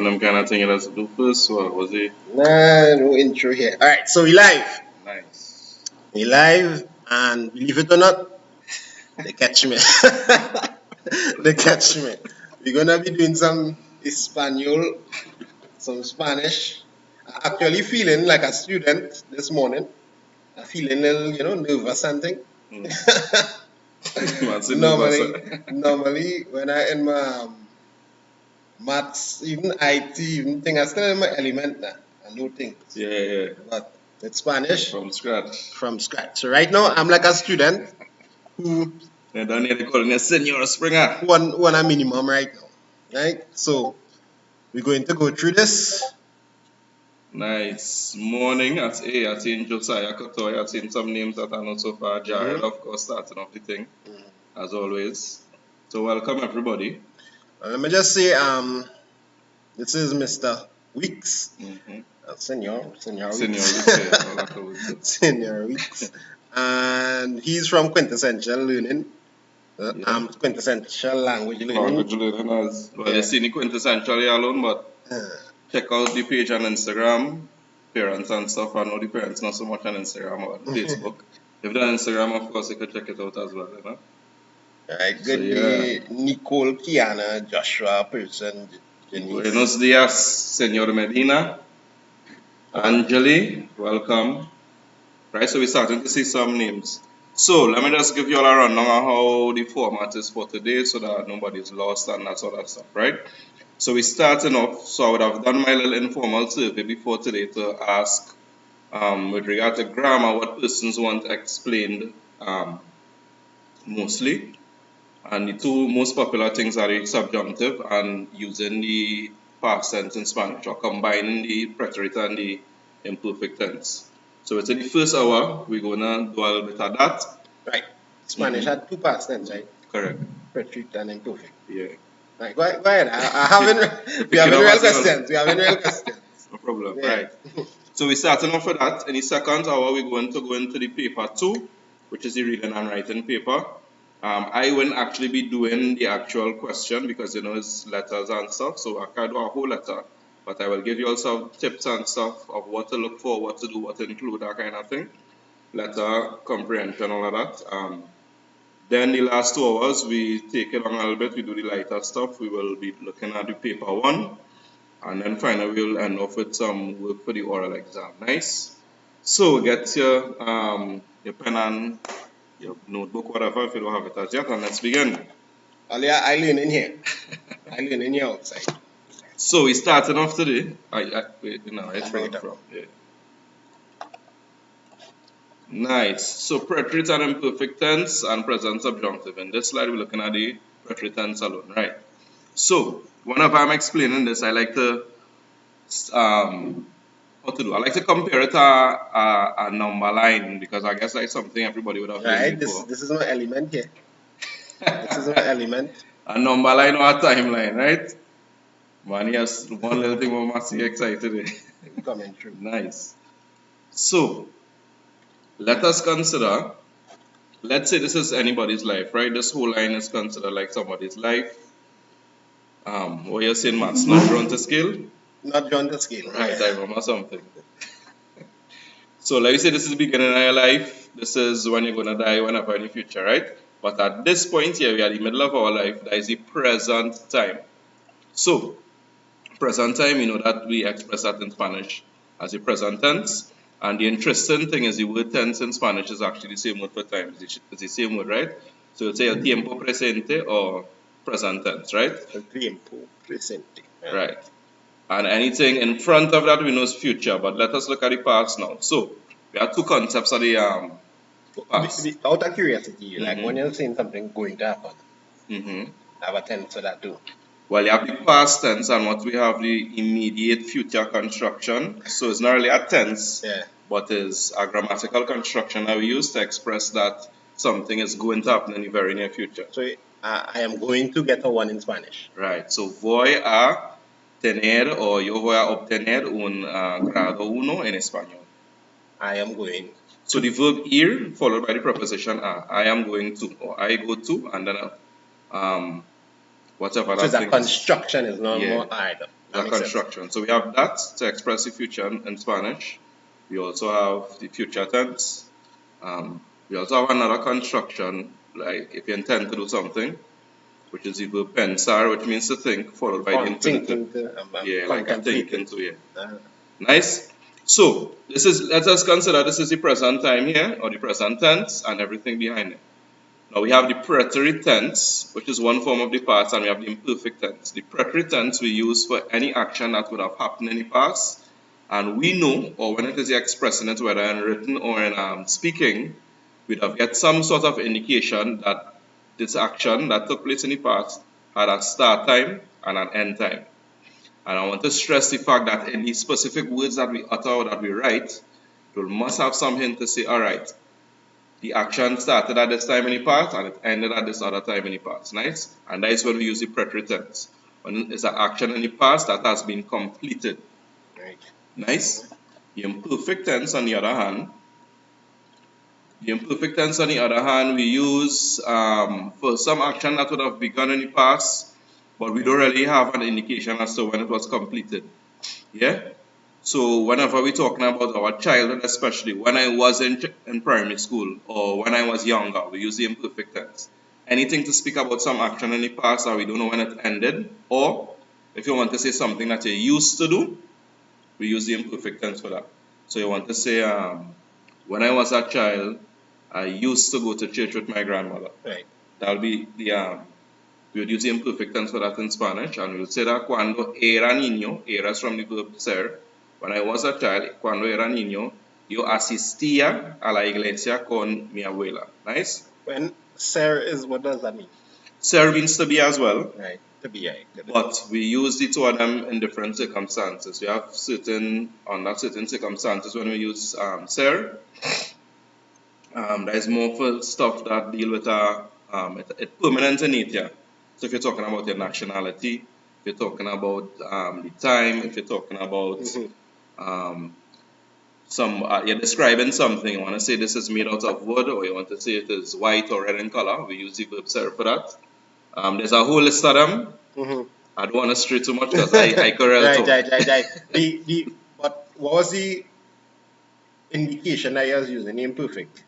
Them kind of thing let's do first, or was it? Nah, no intro here. Alright, so we live. Nice. We live, and believe it or not, they catch me. They catch me. We're gonna be doing some Espanol, some Spanish. I'm actually feeling like a student this morning. I'm feeling a little, nervous and thing. Normally, when I in my maths, even IT, even thing, I still in my element now. I know things. Yeah. But it's Spanish From scratch. So right now, I'm like a student who They don't need to call me Senor Springer. want a minimum right now. Right? So we're going to go through this. Nice. Morning at A. I've seen Josiah Kotoy. I've seen some names that are not so far. Jared, of course, starting off the thing, as always. So welcome everybody. Let me just say, this is Mr. Weeks. Senor Weeks. And he's from Quintessential Learning. Quintessential Language Learning. As well, you've seen the Quintessential here alone, but check out the page on Instagram, parents and stuff. I know the parents not so much on Instagram or Facebook. If they're on Instagram, of course, you could check it out as well. You know? Alright, good day, Nicole, Kiana, Joshua, Person, Janice. Buenos dias, Senor Medina. Angeli, welcome. Right, so we're starting to see some names. So let me just give you all a rundown on how the format is for today so that nobody's lost and that sort of stuff, right? So we're starting off, so I would have done my little informal survey before today to ask with regard to grammar what persons want explained mostly. And the two most popular things are the subjunctive and using the past tense in Spanish, or combining the preterite and the imperfect tense. So within the first hour, we're going to do a little bit of that. Right. Spanish had two past tense, right? Correct. Preterite and imperfect. Yeah. Right, go ahead. We have real questions. No problem. Yeah. Right. So we're starting off with that. In the second hour, we're going to go into the paper 2, which is the reading and writing paper. I won't actually be doing the actual question because, it's letters and stuff, so I can't do a whole letter. But I will give you also tips and stuff of what to look for, what to do, what to include, that kind of thing. Letter, comprehension, all of that. Then the last 2 hours, we take it on a little bit, we do the lighter stuff. We will be looking at the paper 1. And then finally, we'll end off with some work for the oral exam. Nice? So get your pen and your notebook, whatever, if you don't have it as yet, and let's begin. I learn in here. I learn in here outside. So we starting off today. It's from. Yeah. Nice. So preterite and imperfect tense and present subjunctive. In this slide, we're looking at the preterite tense alone, right? So whenever I'm explaining this, I like to I like to compare it to a number line because I guess that's something everybody would have heard before. This is my element here. This is my element. A number line or a timeline, right? Man, yes, one little thing we must be excited. Coming true. Nice. So let us consider, let's say this is anybody's life, right? This whole line is considered like somebody's life. What you're saying, Matt's not drawn to scale? Not drawn to scale. Right, I remember something. So let me say this is the beginning of your life. This is when you're going to die, whenever in the future, right? But at this point here, we are in the middle of our life. That is the present time. So, present time, that we express that in Spanish as the present tense. And the interesting thing is the word tense in Spanish is actually the same word for time. It's the same word, right? So it's el tiempo presente or present tense, right? El tiempo presente. Yeah. Right. And anything in front of that we know is future. But let us look at the past now. So we have two concepts of the past. Out of curiosity, like when you're saying something going to happen, I have a tense for that too. Well, you have the past tense and what we have the immediate future construction. So it's not really a tense, but it's a grammatical construction that we use to express that something is going to happen in the very near future. So I am going to get a 1 in Spanish. Right. So voy a tener o yo voy a obtener un grado 1 en español. I am going. So the verb ir followed by the preposition a. I am going to, or I go to, and then whatever. So that construction is not more either. a construction. So we have that to express the future in Spanish. We also have the future tense. We also have another construction, like if you intend to do something, which is the verb pensar, which means to think, followed by the infinitive. Yeah, like a thinking too, yeah. Nice. So let us consider this is the present time here, or the present tense, and everything behind it. Now we have the preterite tense, which is one form of the past, and we have the imperfect tense. The preterite tense we use for any action that would have happened in the past, and we know, or when it is expressing it, whether in written or in speaking, we'd have get some sort of indication that this action that took place in the past had a start time and an end time. And I want to stress the fact that in the specific words that we utter or that we write, we must have some hint to say, all right, the action started at this time in the past and it ended at this other time in the past. Nice? And that is when we use the preterite tense. When it's an action in the past that has been completed. Right. Nice? The imperfect tense, on the other hand, we use for some action that would have begun in the past, but we don't really have an indication as to when it was completed. Yeah? So whenever we're talking about our childhood, especially when I was in primary school or when I was younger, we use the imperfect tense. Anything to speak about some action in the past that we don't know when it ended, or if you want to say something that you used to do, we use the imperfect tense for that. So you want to say, when I was a child, I used to go to church with my grandmother. Right. That will be the we would use the imperfect tense for that in Spanish, and we would say that cuando era niño, era is from the verb ser. When I was a child, cuando era niño, yo asistía a la iglesia con mi abuela. Nice? When ser is, what does that mean? Ser means to be as well. Right, to be, right. But we use the two of them in different circumstances. We have under certain circumstances when we use ser. That is more for stuff that deal with it's permanent in nature. So if you're talking about your nationality, if you're talking about the time, if you're talking about you're describing something, you want to say this is made out of wood, or you want to say it is white or red in color, we use the verb ser for that. There's a whole list of them. I don't want to stray too much because I could Right. But what was the indication that you was using, the imperfect?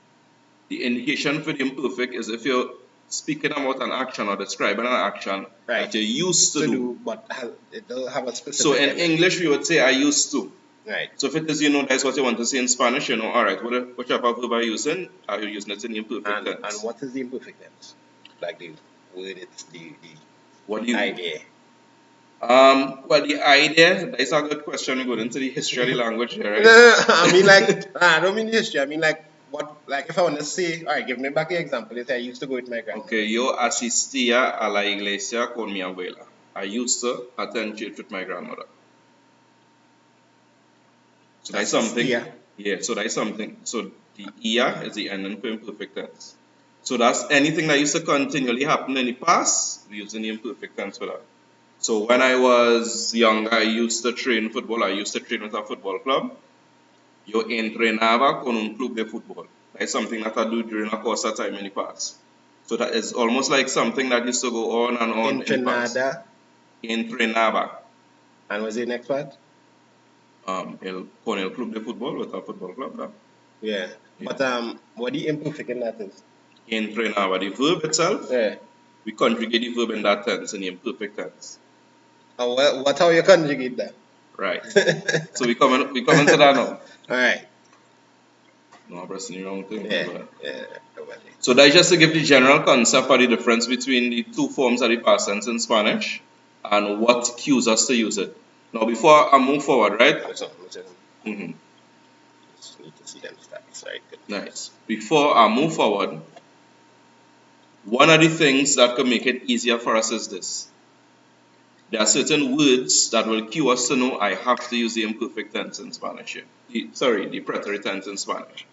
The indication for the imperfect is if you're speaking about an action or describing an action that you used to do. But it doesn't have a specific. So in English, we would say I used to. Right. So if it is, that's what you want to say in Spanish, all right, whichever verb are you using it in the imperfect tense. And what is the imperfect tense? Like the word, it's the idea. Well, the idea, that is a good question. We go into the history of the language here, right? I mean, I don't mean history. I mean, if I want to say, all right, give me back the example. Let's say I used to go with my grandmother. Okay, yo asistía a la iglesia con mi abuela. I used to attend church with my grandmother. So that's something. Yeah, so that's something. So the ia is the ending for imperfect tense. So that's anything that used to continually happen in the past, we use the imperfect tense for that. So when I was younger, I used to train football. I used to train with a football club. Yo entrenaba con un club de fútbol. That's something that I do during a course of time in the past. So that is almost like something that used to go on and on in the past. Entrenaba. And was the next part? Con el club de fútbol, with a football club. Right? Yeah. But what the imperfect in that is? Entrenaba. The verb itself, we conjugate the verb in that tense, in the imperfect tense. Oh, how you conjugate that? Right. So we come into that now. Alright. No, I'm pressing the wrong thing. Yeah. So that's just to give the general concept of the difference between the two forms of the past tense in Spanish and what cues us to use it. Now, before I move forward, right? Just need to see them stats, right? Nice. Before I move forward, one of the things that could make it easier for us is this. There are certain words that will cue us to know I have to use the imperfect tense in Spanish here. The preterite tense in Spanish.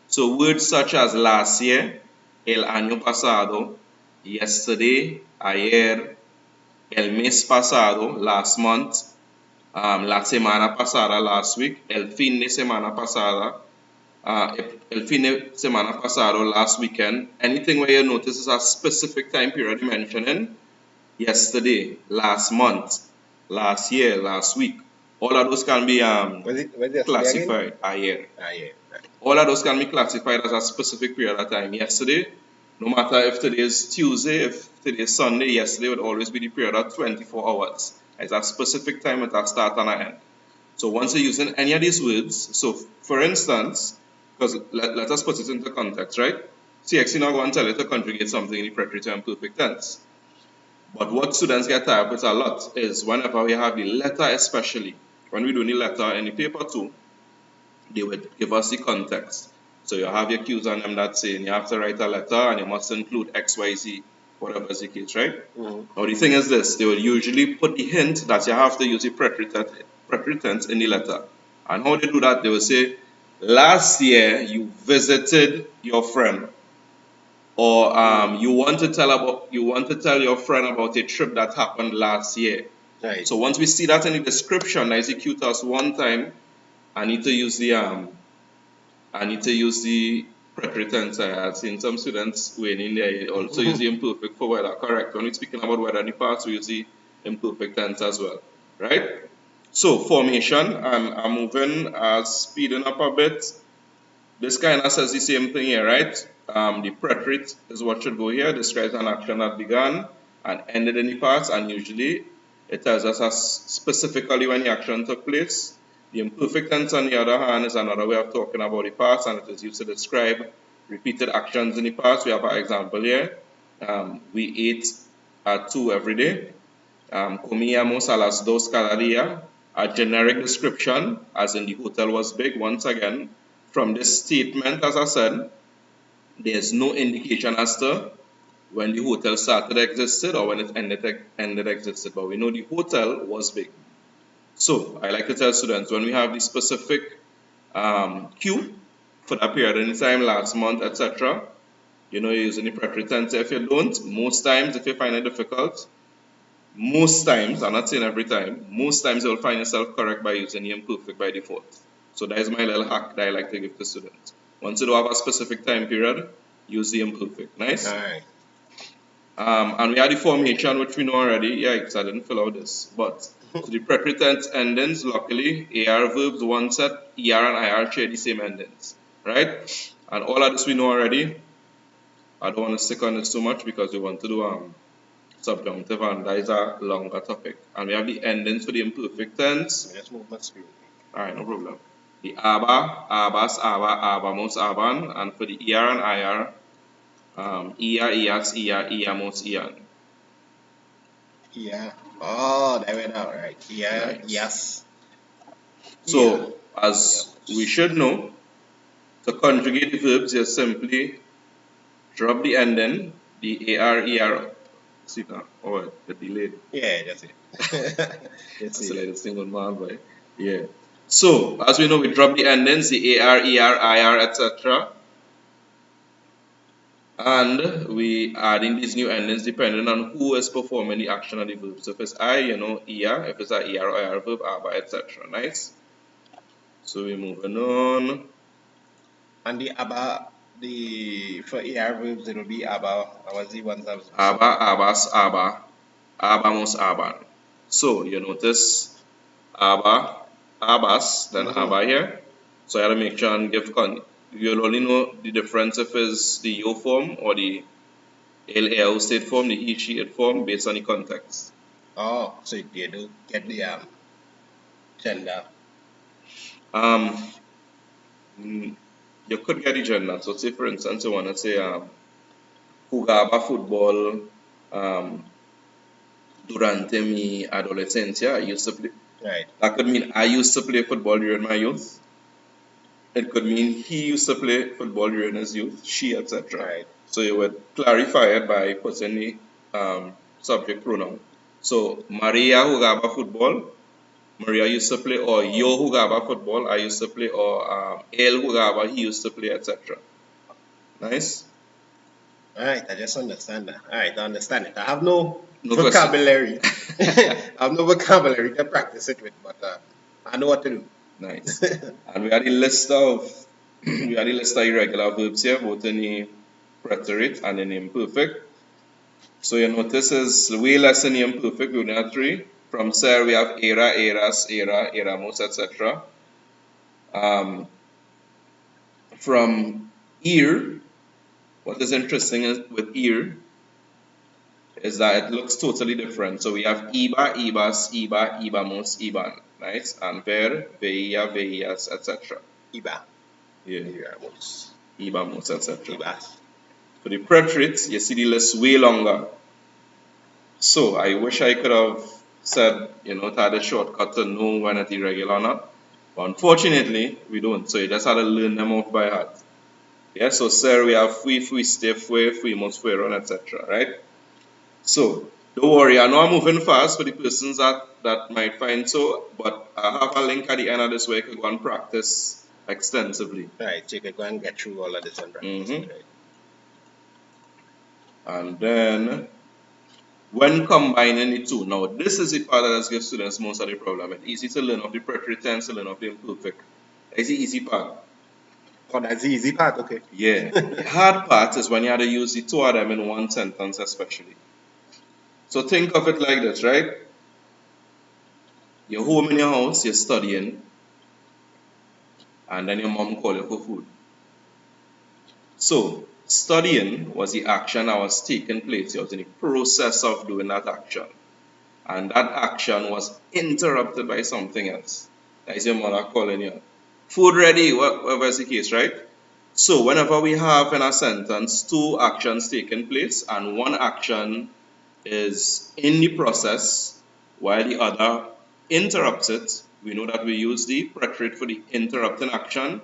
So words such as last year, el año pasado, yesterday, ayer, el mes pasado, last month, la semana pasada, last week, el fin de semana pasada, el fin de semana pasado, last weekend. Anything where you notice is a specific time period mentioning yesterday, last month, last year, last week. All of those can be Was it yesterday again? classified. Yeah. All of those can be classified as a specific period of time. Yesterday, no matter if today is Tuesday, if today is Sunday, yesterday would always be the period of 24 hours. It's a specific time at a start and an end. So once you're using any of these words, so for instance, because let us put it into context, right? CXC now going to tell you to conjugate something in the preterite and perfect tense. But what students get tired with a lot is whenever we have the letter, especially when we do the letter in the paper too, they would give us the context. So you have your cues on them that saying you have to write a letter and you must include X, Y, Z, whatever is the case, right? Now the thing is this, they will usually put the hint that you have to use the preterite tense in the letter. And how they do that, they will say, last year you visited your friend. Or you want to tell your friend about a trip that happened last year. Right. So once we see that in the description, I execute us one time, I need to use the preterite tense. I have seen some students winning there also use the imperfect for weather. Correct. When we're speaking about weather in the past, we use the imperfect tense as well. Right? So formation, I'm moving speeding up a bit. This kind of says the same thing here, right? The preterite is what should go here, describes an action that began and ended in the past, and usually it tells us specifically when the action took place. The imperfect tense, on the other hand, is another way of talking about the past, and it is used to describe repeated actions in the past. We have an example here. We ate at 2 every day. Comíamos a las 2 cada día. A generic description, as in the hotel was big. Once again, from this statement, as I said, there's no indication as to when the hotel started existed or when it ended existed, but we know the hotel was big. So I like to tell students, when we have the specific cue for that period in time, last month, etc., you're using the preterite tense. If you don't, most times, if you find it difficult, most times, I'm not saying every time, most times you'll find yourself correct by using the imperfect by default. So that is my little hack that I like to give to students. Once you do have a specific time period, use the imperfect. Nice? Alright. And we had the formation, which we know already. Yikes, I didn't fill out this. But so the preterite tense endings, luckily, AR verbs, one set, ER and IR share the same endings. Right? And all of this we know already. I don't want to stick on this too much because we want to do subjunctive, and that is a longer topic. And we have the endings for the imperfect tense. Let's move my screen. Alright, no problem. The aba, abas, aba, abamos, aban, and for the ER and IR, ER, EAS, ER, EAMOS, EAN. Yeah. Oh, that went out right. Yeah. Nice. Yes. So, as we should know, to conjugate the verbs, you simply drop the ending, the AR, ER. See now, oh, the delayed. Yeah, that's it. That's the latest thing on my boy. Yeah. So, as we know, we drop the endings, the AR, ER, IR, etc. And we add in these new endings depending on who is performing the action of the verb. So if it's I, ER. If it's a ER or IR verb, ABA, etc. Nice? So we're moving on. And the ABA, for AR verbs, it will be ABA. What's the ones that was ABA, ABAS, ABA, ABAMOS, ABAN. So you notice ABA, ABAS, then ABA here. So I gotta make sure and you'll only know the difference if it's the yo form or the LAO state form, the he, she, it form based on the context. Oh, so you do get the gender. You could get the gender. So say for instance you wanna say jugaba fútbol durante mi adolescencia. I used to play. Right. That could mean I used to play football during my youth. It could mean he used to play football during his youth, she, etc. Right. So you would clarify it by putting the subject pronoun. So Maria jugaba fútbol, Maria used to play, or yo jugaba fútbol, I used to play, or él jugaba, he used to play, etc. Nice? Alright, I just understand that. Alright, I understand it. I have no vocabulary. I have no vocabulary to practice it with, but I know what to do. Nice. And we had a list of irregular verbs here, both in the preterite and in the imperfect. So you notice is way less in the imperfect. We only have 3. From ser, we have era, eras, era, eramos, etc. From ear, what is interesting with ear is that it looks totally different. So we have iba, ibas, iba, ibamos, iban, right? And ver, veia, veias, etc. Iba. Yeah. Ibamos. Ibamos, etc. Ibas. For the preterite, you see the list way longer. So I wish I could have said, it had a shortcut to know when it's irregular or not. But unfortunately, we don't. So you just had to learn them off by heart. Yeah, so sir, we have fui, fuiste, fue, fuimos, fueron, etc. Right? So don't worry, I know I'm moving fast for the persons that might find so, but I have a link at the end of this where you can go and practice extensively. Right, so you can go and get through all of this and practice. Right. And then when combining the two, now this is the part that has given students most of the problem. It's easy to learn of the preterite tense, to learn of the imperfect. That's the easy part. Oh, that's the easy part, okay. Yeah. The hard part is when you have to use the two of them in one sentence especially. So think of it like this, right? You're home in your house, you're studying, and then your mom called you for food. So studying was the action that was taking place. You was in the process of doing that action. And that action was interrupted by something else. That is your mother calling you. Food ready, whatever is the case, right? So whenever we have in a sentence two actions taking place and one action is in the process while the other interrupts it, we know that we use the preterite for the interrupting action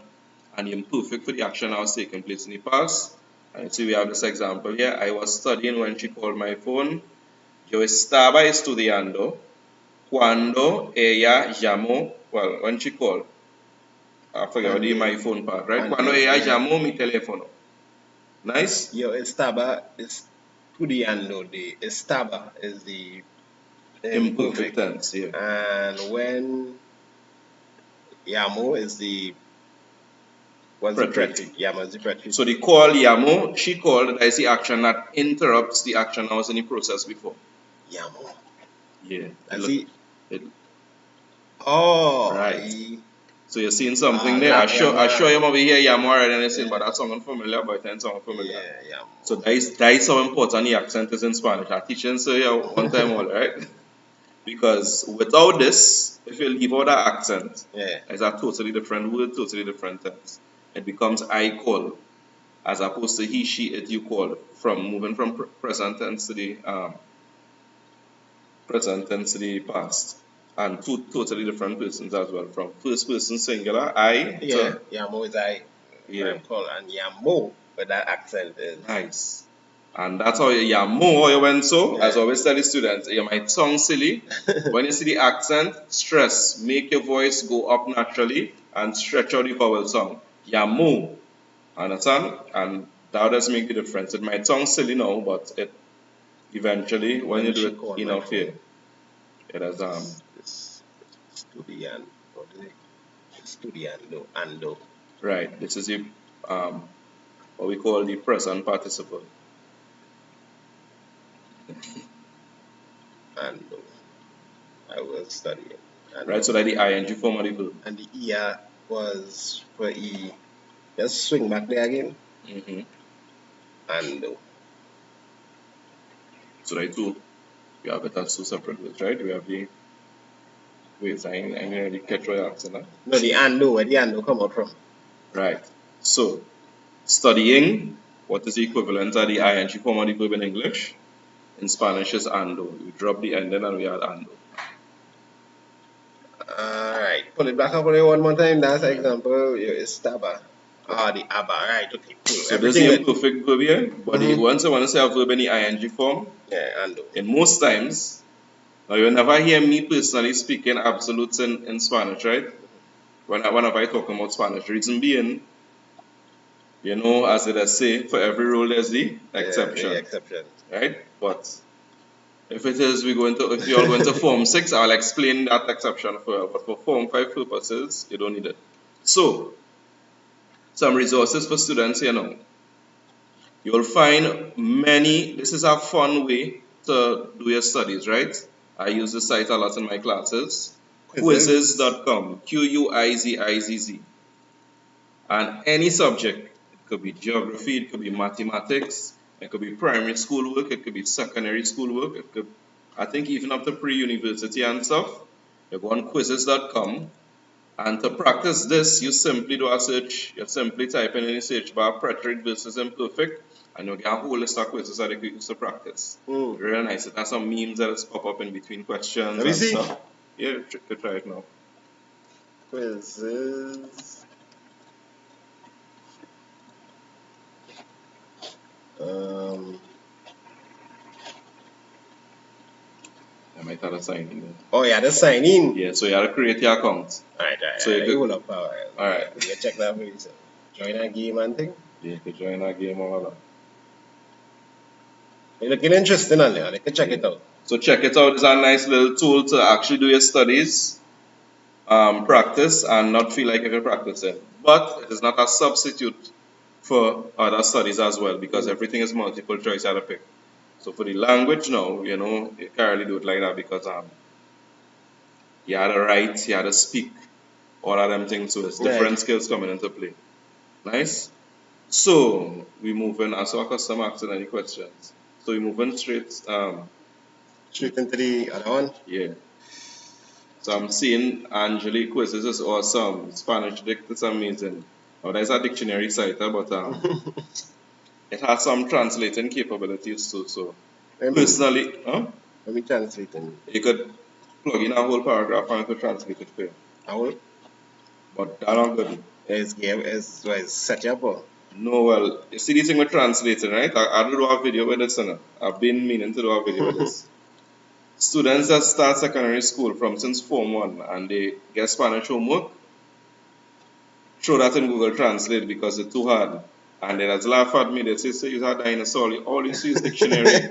and the imperfect for the action that was taking place in the past. And see, we have this example here. I was studying when she called my phone. Yo estaba estudiando cuando ella llamó. Well, when she called. I forgot the my phone part, right? Cuando ella llamó mi teléfono. Nice? Yo estaba estudiando. The estaba is the imperfect tense, yeah. And when llamó is the preterite. Llamó is the preterite. So the call llamó, she called, that is the action that interrupts the action that was in the process before. Llamó. Yeah. Oh. Right. So you're seeing something there. I show you over here llamó already and you're saying, but that's something familiar, but it's something familiar. Yeah, llamó. So that is how important the accent is in Spanish. I teach you so one time all, right? Because without this, if you leave out that accent, it's a totally different word, totally different tense. It becomes I call, as opposed to he, she, it, you call. Moving from present tense to the past, and two totally different persons as well. From first person singular, I. Yeah, llamó is I. Yeah. Call, and llamó, but that accent is nice. And that's how you llamó, you went so. As I always tell the students, you might sound silly. When you see the accent, stress, make your voice go up naturally and stretch out the vowel sound. Llamó. Understand? And that does make the difference. It might sound silly now, but it eventually, when you do it enough here, it has Estudiando. Right. This is the what we call the present participle. Ando. I was studying. Right, so that the ing form of the verb. And the ear was for e. Just swing back there again. Ando. So that two, we have it as two separate words, right? We have the wait, I'm going to catch what you're asking. No, the ando, where the ando come out from? Right. So studying, what is the equivalent of the ing form of the verb in English? In Spanish is ando. We drop the ending and we add ando. Alright, pull it back up one more time. That's an example. Estaba. The aba. Right, okay, cool. So this is the imperfect verb here. But once I want to say a verb in the ing form, ando. In most times, now you'll never hear me personally speaking absolutes in Spanish, right? Whenever I talk about Spanish. Reason being, as they say, for every rule there's the exception. The exception. Right? But if you're going to Form 6, I'll explain that exception for you. But for Form 5 purposes, you don't need it. So, some resources for students here now. You'll find this is a fun way to do your studies, right? I use the site a lot in my classes. Quizzes. Quizzes.com. Q-U-I-Z-I-Z-Z. And any subject. It could be geography, it could be mathematics, it could be primary school work, it could be secondary school work, it could, I think even up to pre-university and stuff. You go on quizzes.com. And to practice this, you simply do a search. You simply type in the search bar Preterite versus imperfect, and you'll get a whole list of quizzes that you can use to practice. Really nice. It has some memes that pop up in between questions. Let me see. Stuff. Yeah, you could try it now. Quizzes. I might have to sign in there. Oh, yeah, the sign in. Yeah, so you have to create your account. Alright. So you could, hold up. Alright. You check that for yourself. Join a game and thing. Yeah, you could join our game or whatever. You're looking interesting on there. You can check it out. So check it out. It's a nice little tool to actually do your studies, practice, and not feel like you're practicing. But it is not a substitute for other studies as well, because everything is multiple choice you have to pick. So for the language now, you know, you can't really do it like that because you had to write, you had to speak, all of them things. So it's different skills coming into play. Nice. So we move in. I saw a customer asking any questions. So we move in straight. Straight into the other one. Yeah. So I'm seeing Angelique quizzes is awesome. Spanish dict is amazing. Now there's a dictionary site, but it has some translating capabilities too. So personally, let me translate it. You could plug in a whole paragraph and it could translate it for you. I will. But that's not good. It's set you up or? No, well, you see this thing with translating, right? I do a video with this, I've been meaning to do a video with this. Students that start secondary school from since Form 1 and they get Spanish homework, throw that in Google Translate because it's too hard. And they just laugh at me, they say you have dinosaur, all you see is dictionary.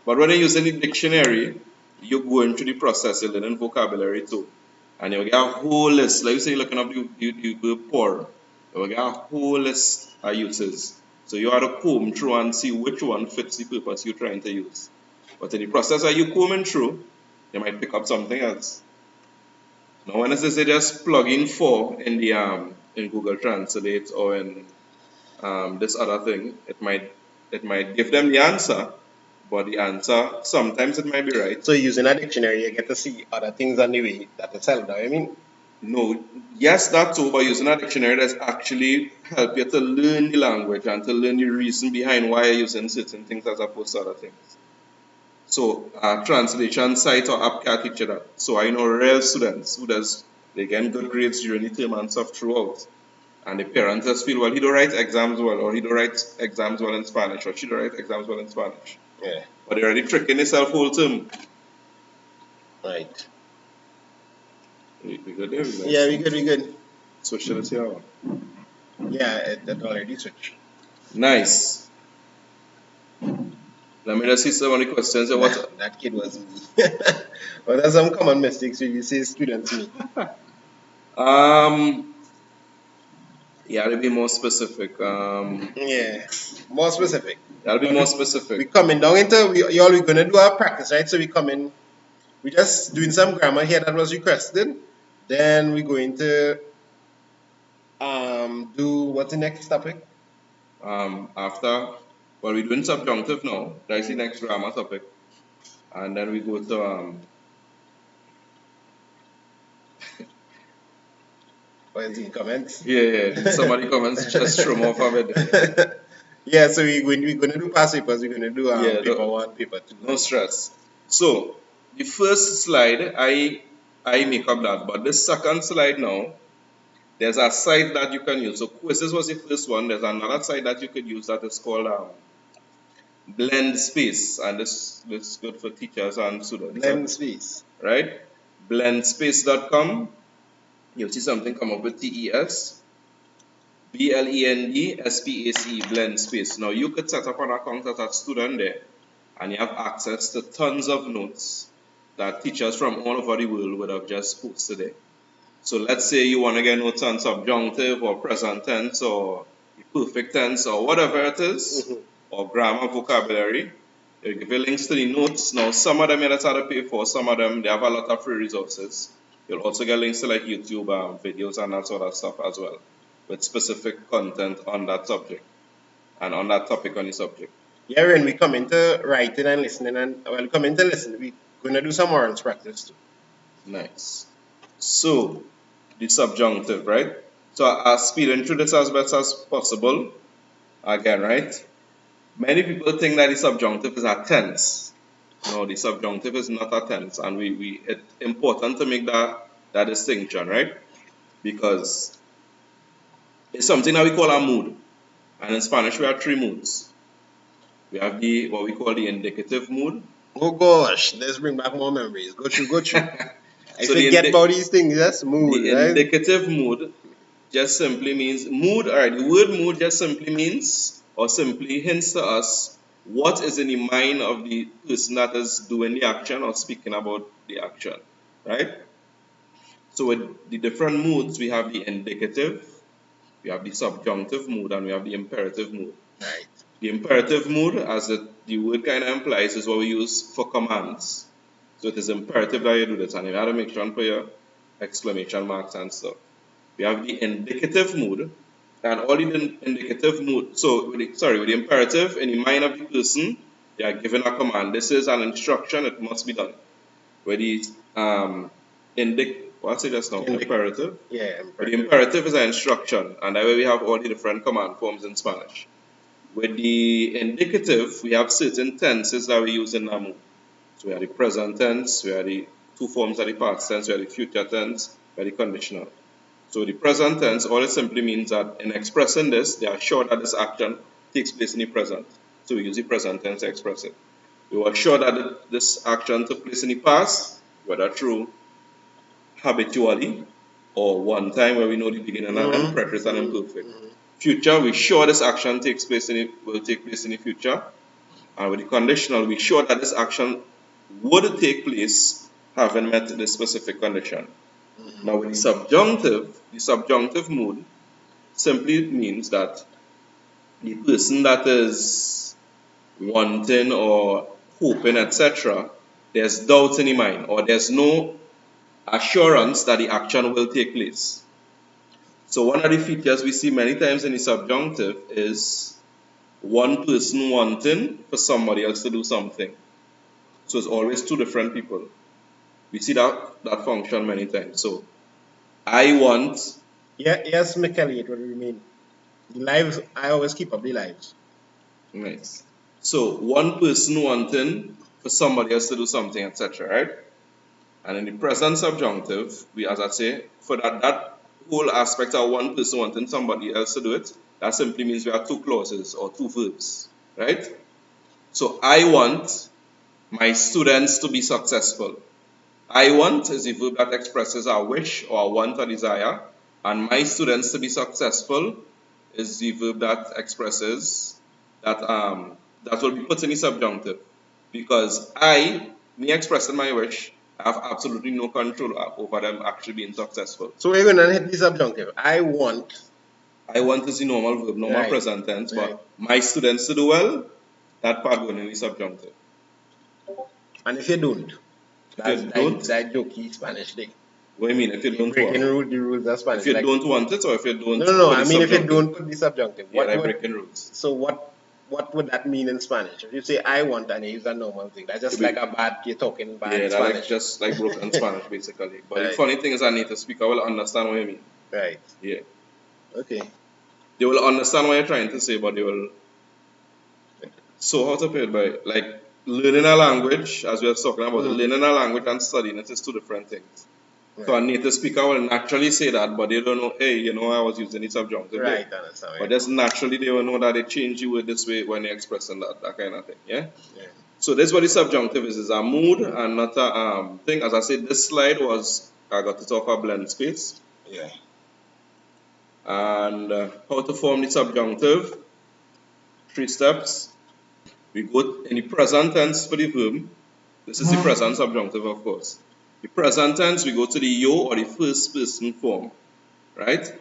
But when you use any dictionary, you go into the process, you're learning vocabulary too. And you get a whole list, like you say you're looking up, you go pour. You get a whole list of uses. So you have to comb through and see which one fits the purpose you're trying to use. But in the process of you combing through, you might pick up something else. Now when it says they just plug in for in the in Google Translate or in this other thing, it might give them the answer, but the answer sometimes it might be right. So using a dictionary, you get to see other things on the way that itself. Now I mean. No, yes, that's too, but using a dictionary does actually help you to learn the language and to learn the reason behind why you're using certain things as opposed to other things. So a translation site or app can teach you that. So I know real students who they get good grades during the term and stuff throughout. And the parents just feel, well, he don't write exams well, or he don't write exams well in Spanish, or she don't write exams well in Spanish. Yeah. But they're already tricking themselves whole term. Right. We good there? Yeah, we good. Switch to this here. Yeah, it already switched. Nice. Let me just see some of the questions. That kid was me. But there's some common mistakes when you say students me. Yeah, to be more specific. Yeah, more specific. That'll be more specific. We coming down into we're gonna do our practice, right? So we just doing some grammar here that was requested. Then we going to do what's the next topic? We're doing subjunctive now. That's the next grammar topic. And then we go to What is the comments? Yeah. Somebody comments just throw them off of it. Yeah, so we're gonna do past papers, we're gonna do paper 1, paper 2. No stress. So the first slide I make up that, but the second slide now, there's a site that you can use. So quizzes was the first one. There's another site that you could use that is called Blend Space, and this is good for teachers and students. Blend Space. Right? Blendspace.com. You'll see something come up with TES. BLENDSPACE, Blend Space. Now you could set up an account as a student there, and you have access to tons of notes that teachers from all over the world would have just posted there. So let's say you want to get notes on subjunctive or present tense or perfect tense or whatever it is, or grammar, vocabulary. They give you links to the notes. Now, some of them you just have to pay for. Some of them, they have a lot of free resources. You'll also get links to like YouTube videos and that sort of stuff as well, with specific content on that subject and on that topic on the subject. Yeah, when we come into writing and listening, and well, come into listening, we're going to do some morals practice too. Nice. So, the subjunctive, right? So, I'll speed through this as best as possible. Again, right? Many people think that the subjunctive is a tense. No, the subjunctive is not a tense, and it's important to make that distinction, right? Because it's something that we call a mood, and in Spanish we have three moods. We have what we call the indicative mood. Oh gosh, let's bring back more memories. Go through. I So forget about these things. That's mood, the right? indicative mood just simply means mood. Alright, the word mood just simply means or simply hints to us what is in the mind of the person that is doing the action or speaking about the action, right? So with the different moods, we have the indicative, we have the subjunctive mood, and we have the imperative mood. Right. The imperative mood, as the word kind of implies, is what we use for commands. So it is imperative that you do this, and you have to make sure and put your exclamation marks and stuff. We have the indicative mood, and all the indicative mood. So with the imperative, in the mind of the person, they are given a command. This is an instruction; it must be done. Where the what's it just now? Imperative. Yeah, imperative. The imperative is an instruction, and that way we have all the different command forms in Spanish. With the indicative, we have certain tenses that we use in our mood. So we have the present tense, we have the two forms of the past tense, we have the future tense, we have the conditional. So the present tense, all it simply means that in expressing this, they are sure that this action takes place in the present. So we use the present tense to express it. We were sure that this action took place in the past, whether through habitually or one time where we know the beginning and end, preterite and imperfect. Future, we sure this action will take place in the future. And with the conditional, we sure that this action would take place having met this specific condition. Now with the subjunctive mood simply means that the person that is wanting or hoping, etc., there's doubt in the mind, or there's no assurance that the action will take place. So one of the features we see many times in the subjunctive is one person wanting for somebody else to do something. So it's always two different people. We see that function many times. So I want. Yeah, yes, Michael, what do you mean? The lives, I always keep up the lives. Nice. So one person wanting for somebody else to do something, etc., right? And in the present subjunctive, we, as I say, for that whole aspect of one person wanting somebody else to do it, that simply means we have two clauses or two verbs, right? So I want my students to be successful. I want is the verb that expresses a wish or a want or desire, and my students to be successful is the verb that expresses that will be put in the subjunctive, because me expressing my wish, I have absolutely no control over them actually being successful. So we're going to hit the subjunctive. I want is the normal verb, normal present tense, but my students to do well, that part going to be subjunctive. And if you don't? That jokey Spanish thing. What do you mean if you don't breaking the rules of Spanish? If you don't want it, or if you don't? No. I mean, if you don't put the subjunctive. Yeah, breaking rules. So what would that mean in Spanish? If you say I want and you use a normal thing, that's just like you're talking bad Spanish. Yeah, that's just like broken Spanish basically. But the funny thing is, a native speaker will understand what you mean. Right. Yeah. Okay. They will understand what you're trying to say, but they will. So how to put it by like learning a language, as we were talking about, learning a language and studying it is two different things. Right. So a native speaker will naturally say that, but they don't know, hey, I was using the subjunctive. Right, I understand. But just naturally they will know that they change the word this way when they're expressing that kind of thing, yeah? So this is what the subjunctive is a mood and not a thing. As I said, this slide I got it off a blend space. Yeah. And how to form the subjunctive, 3 steps. We go in the present tense for the verb. This is the present subjunctive, of course. The present tense, we go to the yo or the first person form, right?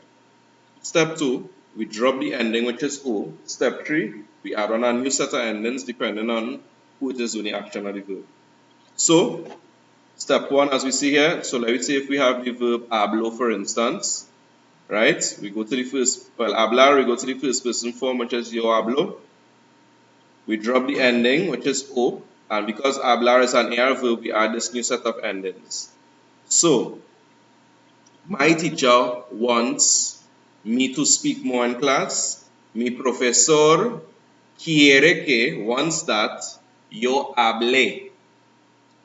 Step 2, we drop the ending, which is o. Step 3, we add on a new set of endings depending on who it is doing the action of the verb. So, step one, as we see here, so let me say if we have the verb hablo, for instance, right? We go to the first, well, hablar, we go to the first person form, which is yo hablo. We drop the ending, which is o, and because hablar is an AR verb, we add this new set of endings. So, my teacher wants me to speak more in class. Mi profesor quiere que, wants that, yo hable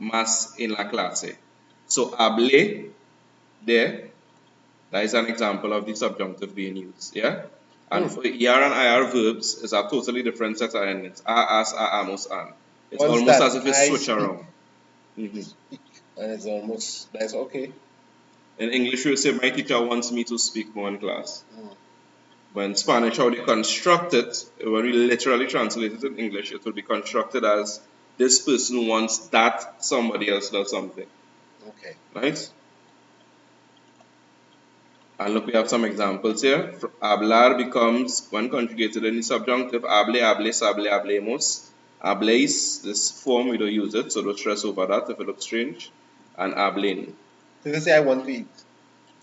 más en la clase. So, hable, there, that is an example of the subjunctive being used, yeah? And for ER and IR verbs, it's a totally different set of endings. A, as, a, amos, an. It's What's almost that? as if it's I switch speak. around. And it's almost, that's okay. In English, we say, my teacher wants me to speak more in class. Mm. But in Spanish, how they construct it, when we literally translate it in English, it will be constructed as this person wants that somebody else does something. Okay. Right? And look, we have some examples here. Hablar becomes, when conjugated in the subjunctive, hable, hables, hable, hablemos. Habléis, this form, we don't use it, so don't stress over that if it looks strange. And hablen. So you say I want to eat.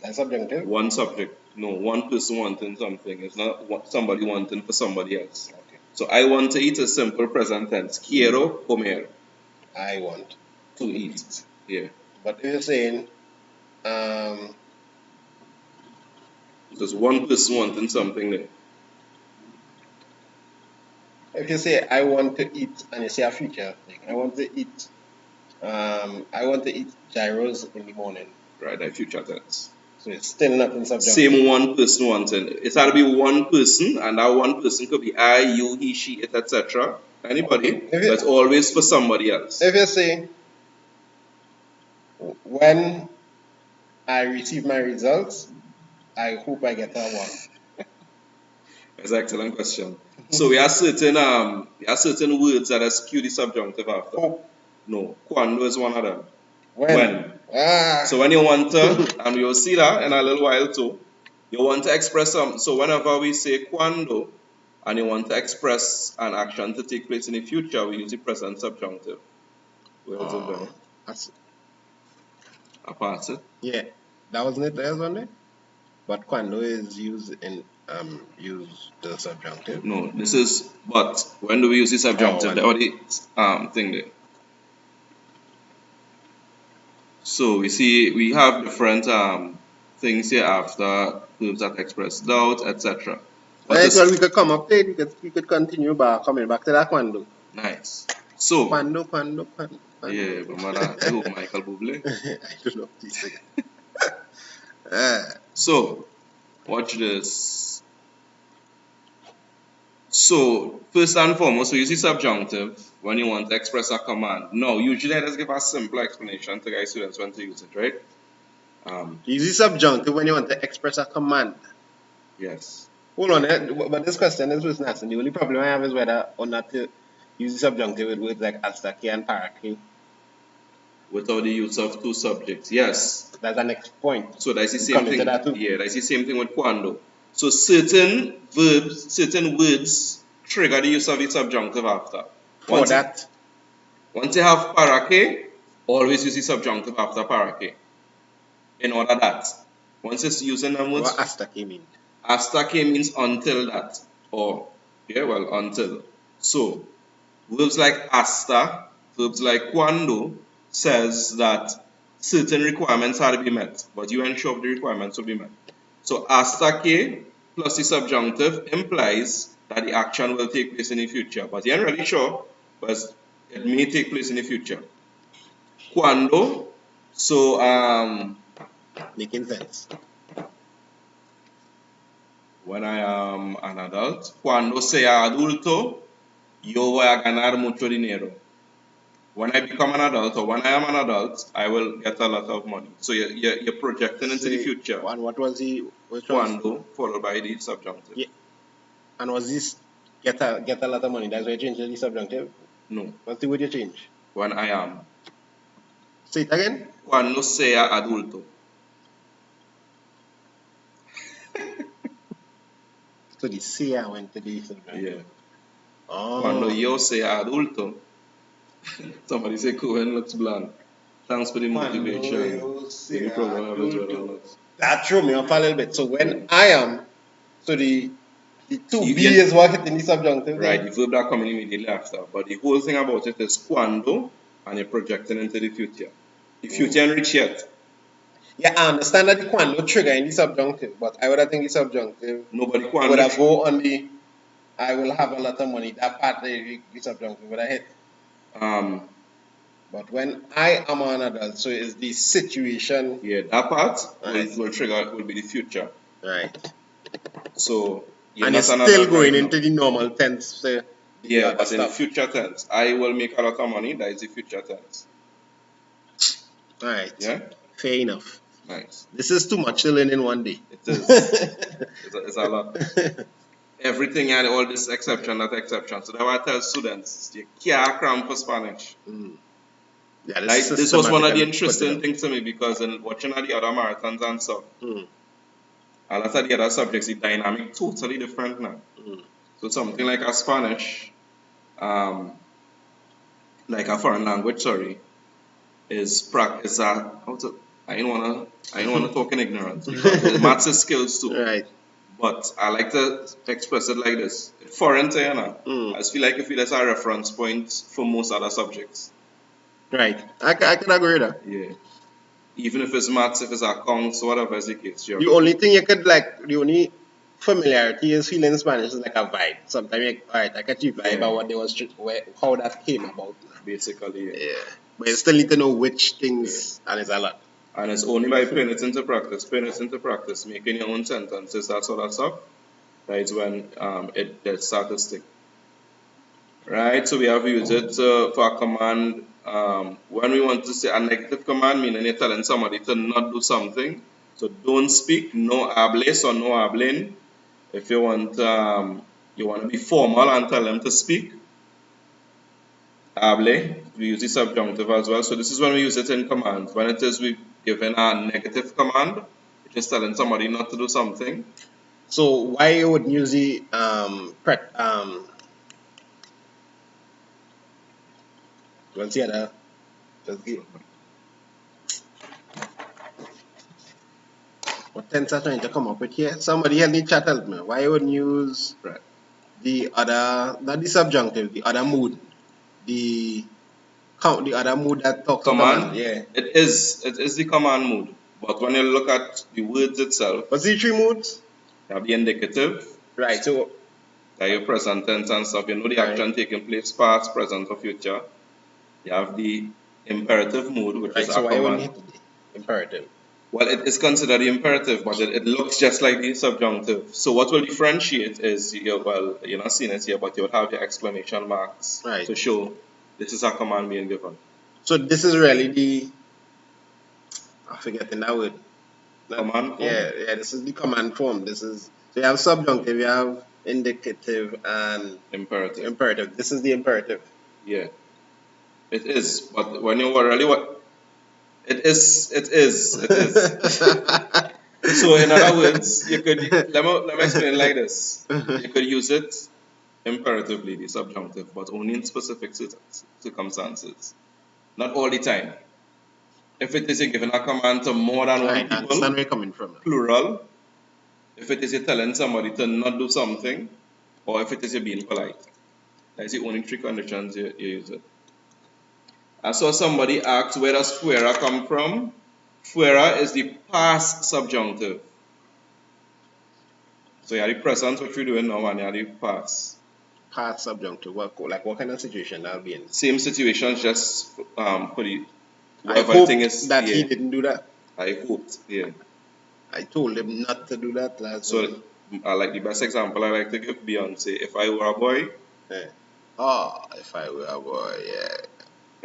That's subjunctive? One subject. No, one person wanting something. It's not somebody wanting for somebody else. Okay. So I want to eat is simple present tense. Quiero comer. I want To eat. Yeah. But if you're saying, There's one person wanting something there. if you say I want to eat and you say a future thing, I want to eat gyros in the morning. Right, that future tense. So it's still not in subjunctive. Same one person wanting. It's had to be one person, and that one person could be I, you, he, she, it, etc. Anybody, but it's always for somebody else. If you say, when I receive my results, I hope I get a 1. That's an excellent question. So we have certain words that are skew the subjunctive after. Hope. No, cuando is one of them. When? So when you want to, and you'll see that in a little while too, you want to express something. So whenever we say cuando, and you want to express an action to take place in the future, we use the present subjunctive. Where is it there? Apart it? Yeah, that wasn't it. There's one there. But cuando is used in use the subjunctive. No, this is but. When do we use the subjunctive? Oh, the thing there. So we see we have different things here after verbs that express doubt, etc. Right, well, we could come up there. We could continue coming back to that cuando. Nice. So Cuando. yeah, but man, I hope Michael Bublé. I don't know this So watch this. So first and foremost, we use the subjunctive when you want to express a command. No, usually I just give a simple explanation to guys students when to use it, right? Use the subjunctive when you want to express a command. Yes. Hold on, but this question is was asking. The only problem I have is whether or not to use the subjunctive with words like hasta que and para que. Without the use of two subjects. Yes. That's the next point. So that's the same thing. Yeah, that's the same thing with cuando. So certain verbs, certain words trigger the use of the subjunctive after. Once you have para que, always use the subjunctive after para que. In order that, once it's using them words. What hasta que means? Hasta que means until that. Or, yeah, well, until. So, verbs like hasta, verbs like cuando, says that certain requirements are to be met, but you ensure the requirements will be met. So hasta que plus the subjunctive implies that the action will take place in the future, but you're not really sure, but it may take place in the future. Cuando, so making sense. When I am an adult, cuando sea adulto, yo voy a ganar mucho dinero. When I become an adult, or when I am an adult, I will get a lot of money. So you're projecting into the future. And what was the cuando followed by the subjunctive? Yeah. And was this get a lot of money? That's why you change the subjunctive? No. What's the word you change? When I am. Say it again. Cuando sea adulto. So the sea went to the subjunctive. Yeah. Oh. Cuando yo sea adulto. Somebody say Cohen looks bland. Thanks for the motivation. Maybe program have as well or not. That threw me off a little bit. So when I am, so the two You B get- is what in the subjunctive. Right, Then? the verb that comes immediately after. But the whole thing about it is cuando, and you're projecting into the future. The future ain't reached yet. Yeah, I understand that the quando trigger in the subjunctive, but I would have think the subjunctive Nobody would cuando. have go on the I will have a lot of money. That part the subjunctive would have hit. But when I am an adult, so it's the situation. Yeah, that part Right. will trigger will be the future. Right. So you're And not it's an still adult going right into now. the normal tense. So the Yeah, other but in the stuff. future tense, I will make a lot of money. That is the future tense. Right. Yeah. Fair enough. Nice. This is too much to learn in one day. It is. It's a lot. Everything and all this exception, that exception. So that's why I tell students, you can't cram for Spanish. Yeah, Like, this was one of the systematically interesting put it things to me because in watching the other marathons and stuff, Mm. a lot of the other subjects, the dynamic totally different now. So something like a Spanish, like a foreign language, sorry, is I don't wanna talk in ignorance because maths is skills too. Right. But I like to express it like this. Foreign to you know. I just feel like that's a reference point for most other subjects. Right. I can agree with that. Yeah. Even if it's maths, if it's accounts, whatever is the case. The only thing you could the only familiarity is feeling Spanish is like a vibe. Sometimes I get you vibe about what they was how that came about. Basically, Yeah. But you still need to know which things and it's a lot. And it's only by putting it into practice, making your own sentences, that sort of stuff, that is when it starts to stick. Right, so we have used it for a command when we want to say a negative command, meaning you're telling somebody to not do something. So don't speak, no hables or no hablen. If you want to be formal and tell them to speak, hable, we use the subjunctive as well. So this is when we use it in commands. When it is we given a negative command, which is telling somebody not to do something. So why you would use the what's the other? What tense are trying to come up with here? Somebody help me chat help me. Why you wouldn't use the other, not the subjunctive, the other mood, the other mood that talks Command? Yeah. It is the command mood. But when you look at the words itself, what's the three moods? You have the indicative. Right. So that your present tense and stuff. You know the action taking place, past, present, or future. You have the imperative mood, which is so a why wouldn't command. it be imperative? Well, it is considered the imperative, but it looks just like the subjunctive. So what will differentiate is, well, you're not seeing it here, but you'll have your exclamation marks to show this is a command being given. So this is really the, I'm forgetting that word. Command form? Yeah, this is the command form. This is, so you have subjunctive, you have indicative and imperative. This is the imperative. Yeah, it is. But when you were really what? It is. So in other words, you could let me explain like this. You could use it imperatively, the subjunctive, but only in specific circumstances. Not all the time. If it is you're giving a command to more than one people, understand where you're coming from. Plural. If it is you're telling somebody to not do something, or if it is you're being polite. That's the only three conditions you use it. I saw somebody ask, where does fuera come from? Fuera is the past subjunctive. So you have the present, what you're doing now, and you have the past. Past subjunctive, what kind of situation that'll be in? Same situation, just put the I hope that he didn't do that. I hoped, yeah. I told him not to do that last So, like the best example I like to give Beyonce, if I were a boy. Yeah. Oh, if I were a boy, yeah.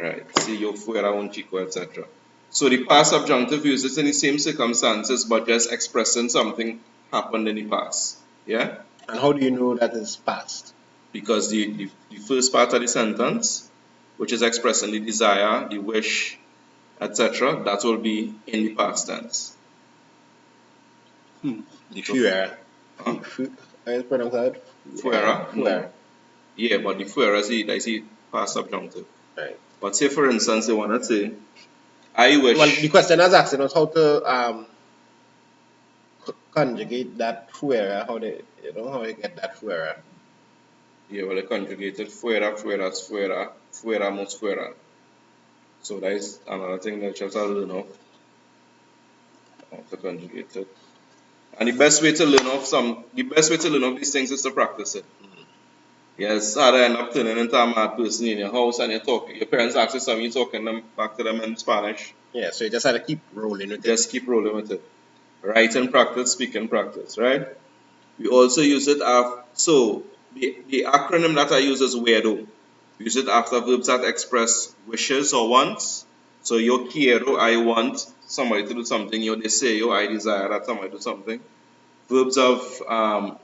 Right. See, yo fuera un chico, etc. So the past subjunctive uses in the same circumstances, but just expressing something happened in the past. Yeah? And how do you know that is past? Because the first part of the sentence, which is expressing the desire, the wish, etc., that will be in the past tense. The fuera. How is pronounced that? Fuera? No. Yeah, but the fuera is the past subjunctive. Right. But say for instance, they want to say, I wish. Well, the question is asking us how to conjugate that fuera, how they, how you get that fuera. Yeah, well, they conjugated fuera, fueras, fuera, fuéramos, fuera. So that is another thing that you have to learn of. How to conjugate it. And the best way to learn of these things is to practice it. Yes, how to end up turning into a mad person in your house and you're talking. Your parents ask you something, you're talking them back to them in Spanish. Yeah, so you just have to keep rolling with it. Just keep rolling with it. Write and practice, speak and practice, right? We also use it after, so the acronym that I use is WERDO. We use it after verbs that express wishes or wants. So yo quiero, I want somebody to do something. Yo deseo, I desire that somebody do something. Verbs of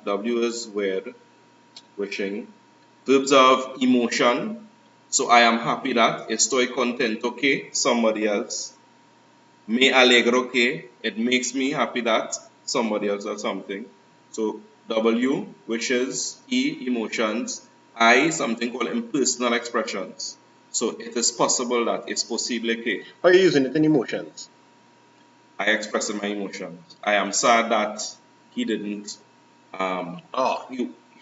W is word, wishing. Verbs of emotion. So I am happy that. Estoy contento que, somebody else. Me alegro que, it makes me happy that somebody else does something. So W, wishes, E, emotions, I, something called impersonal expressions. So it is possible that, it's posible que. How are you using it in emotions? I express my emotions. I am sad that he didn't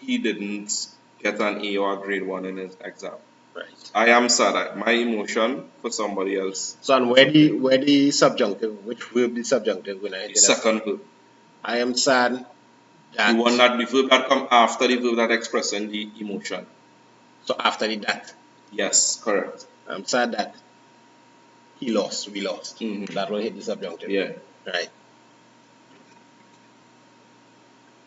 he didn't get an A or a grade 1 in his exam. Right. I am sad at my emotion for somebody else. So and where the subjunctive, which verb the subjunctive when I The second verb. I am sad that. The one that the verb that come after the verb that expressing the emotion. So after the that. Yes, correct. I'm sad that he lost, we lost. That will hit the subjunctive. Yeah. Right.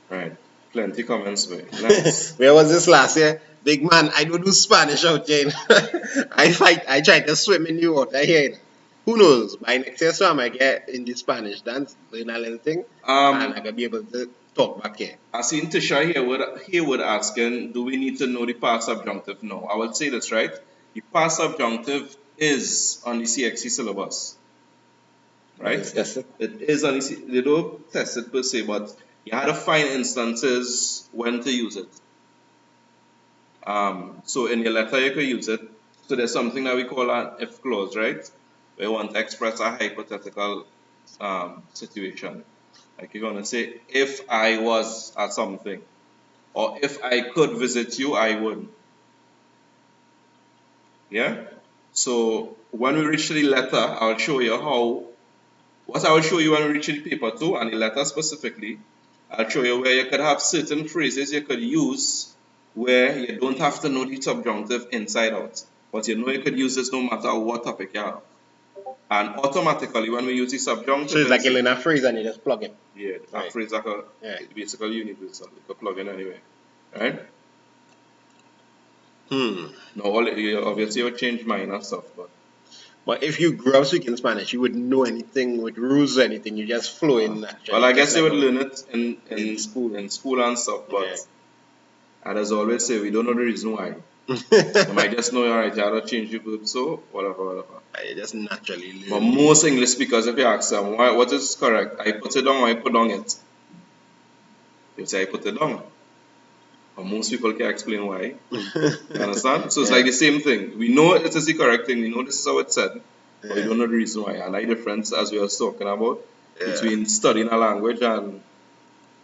Right. Plenty comments there. Nice. Where was this last year? Big man, I don't do Spanish out here. I try to swim in the water here. Who knows? By next year, so I might get in the Spanish dance, learn a little thing, and I can be able to talk back here. I seen Tisha here would asking, do we need to know the past subjunctive? No. I would say this, right? The past subjunctive is on the CXC syllabus. Right? It is on the they don't test it per se, but you had to find instances when to use it. So in your letter you could use it. So there's something that we call an if clause, right? Where you want to express a hypothetical situation. Like you're gonna say, if I was at something, or if I could visit you, I would. Yeah? So when we reach the letter, I'll show you what I will show you when we reach the paper 2 and the letter specifically. I'll show you where you could have certain phrases you could use where you don't have to know the subjunctive inside out. But you know you could use this no matter what topic you have. And automatically when we use the subjunctive... So it's like you learn a phrase and you just plug it. Yeah, that phrase like basically universal. You could plug in anyway. Right? Now obviously you would change mine and stuff, but if you grew up speaking Spanish, you wouldn't know anything with rules or anything. You just flow in naturally. Well, I guess they would learn it in school and stuff, but as I always say, we don't know the reason why. You might just know, alright, you have to change the verb, so whatever. I just naturally learn. But most English speakers, if you ask them, what is correct? I put it down or I put down it? They say I put it down. But most people can't explain why. You understand? So it's like the same thing. We know it is the correct thing. We know this is how it's said. But we don't know the reason why. And the difference, as we were talking about, between studying a language and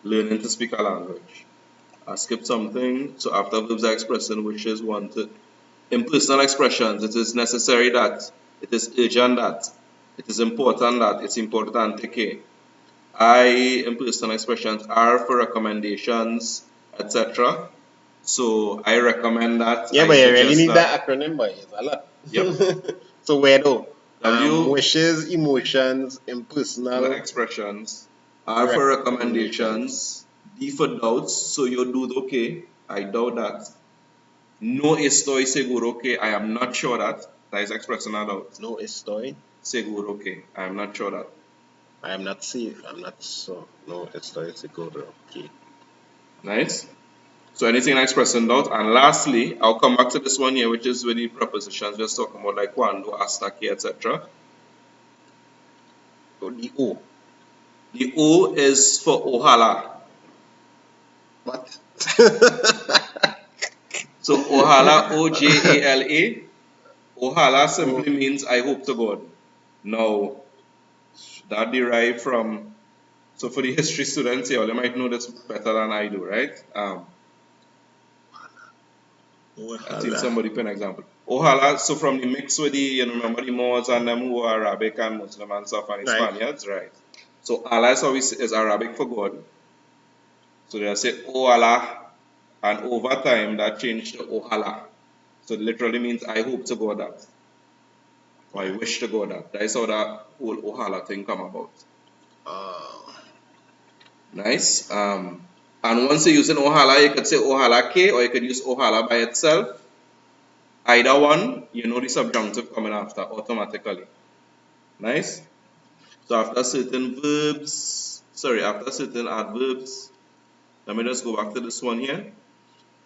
learning to speak a language. I skipped something. So after verbs are expressing wishes, wanted. Impersonal expressions. It is necessary that. It is urgent that. It is important that. It's importante que. Impersonal expressions are for recommendations, etc. So I recommend that. Yeah, but you really need that acronym, boy. It's a lot. Yep. So where though? W, wishes, emotions, impersonal expressions are for recommendations. D for doubts. So you do okay. I doubt that. No estoy seguro que. I am not sure that. That is expressing a doubt. No estoy seguro que. I am not sure that. I am not safe. I'm not so. No estoy seguro que. Nice. So anything expressing doubt. And lastly, I'll come back to this one here, which is with the prepositions. Just talking about like cuando, hasta que, etc. So the O. The O is for ojalá. What? So ojalá, O-J-A-L-A. Ohala simply means I hope to God. Now, that derived from, so for the history students here, they might know this better than I do, right? I've seen somebody put an example. Ohala, so from the mix with the, you know, remember the Moors and them who are Arabic and Muslim and stuff and the Spaniards, right? So Allah is Arabic for God. So they say O Allah, and over time that changed to Ohala. So it literally means I hope to go that. Or I wish to go that. That is how that whole Ohala thing come about. Nice. And once you're using Ohala, you could say Ohala K, or you could use Ohala by itself. Either one, you know the subjunctive coming after automatically. Nice. So after certain after certain adverbs, let me just go back to this one here.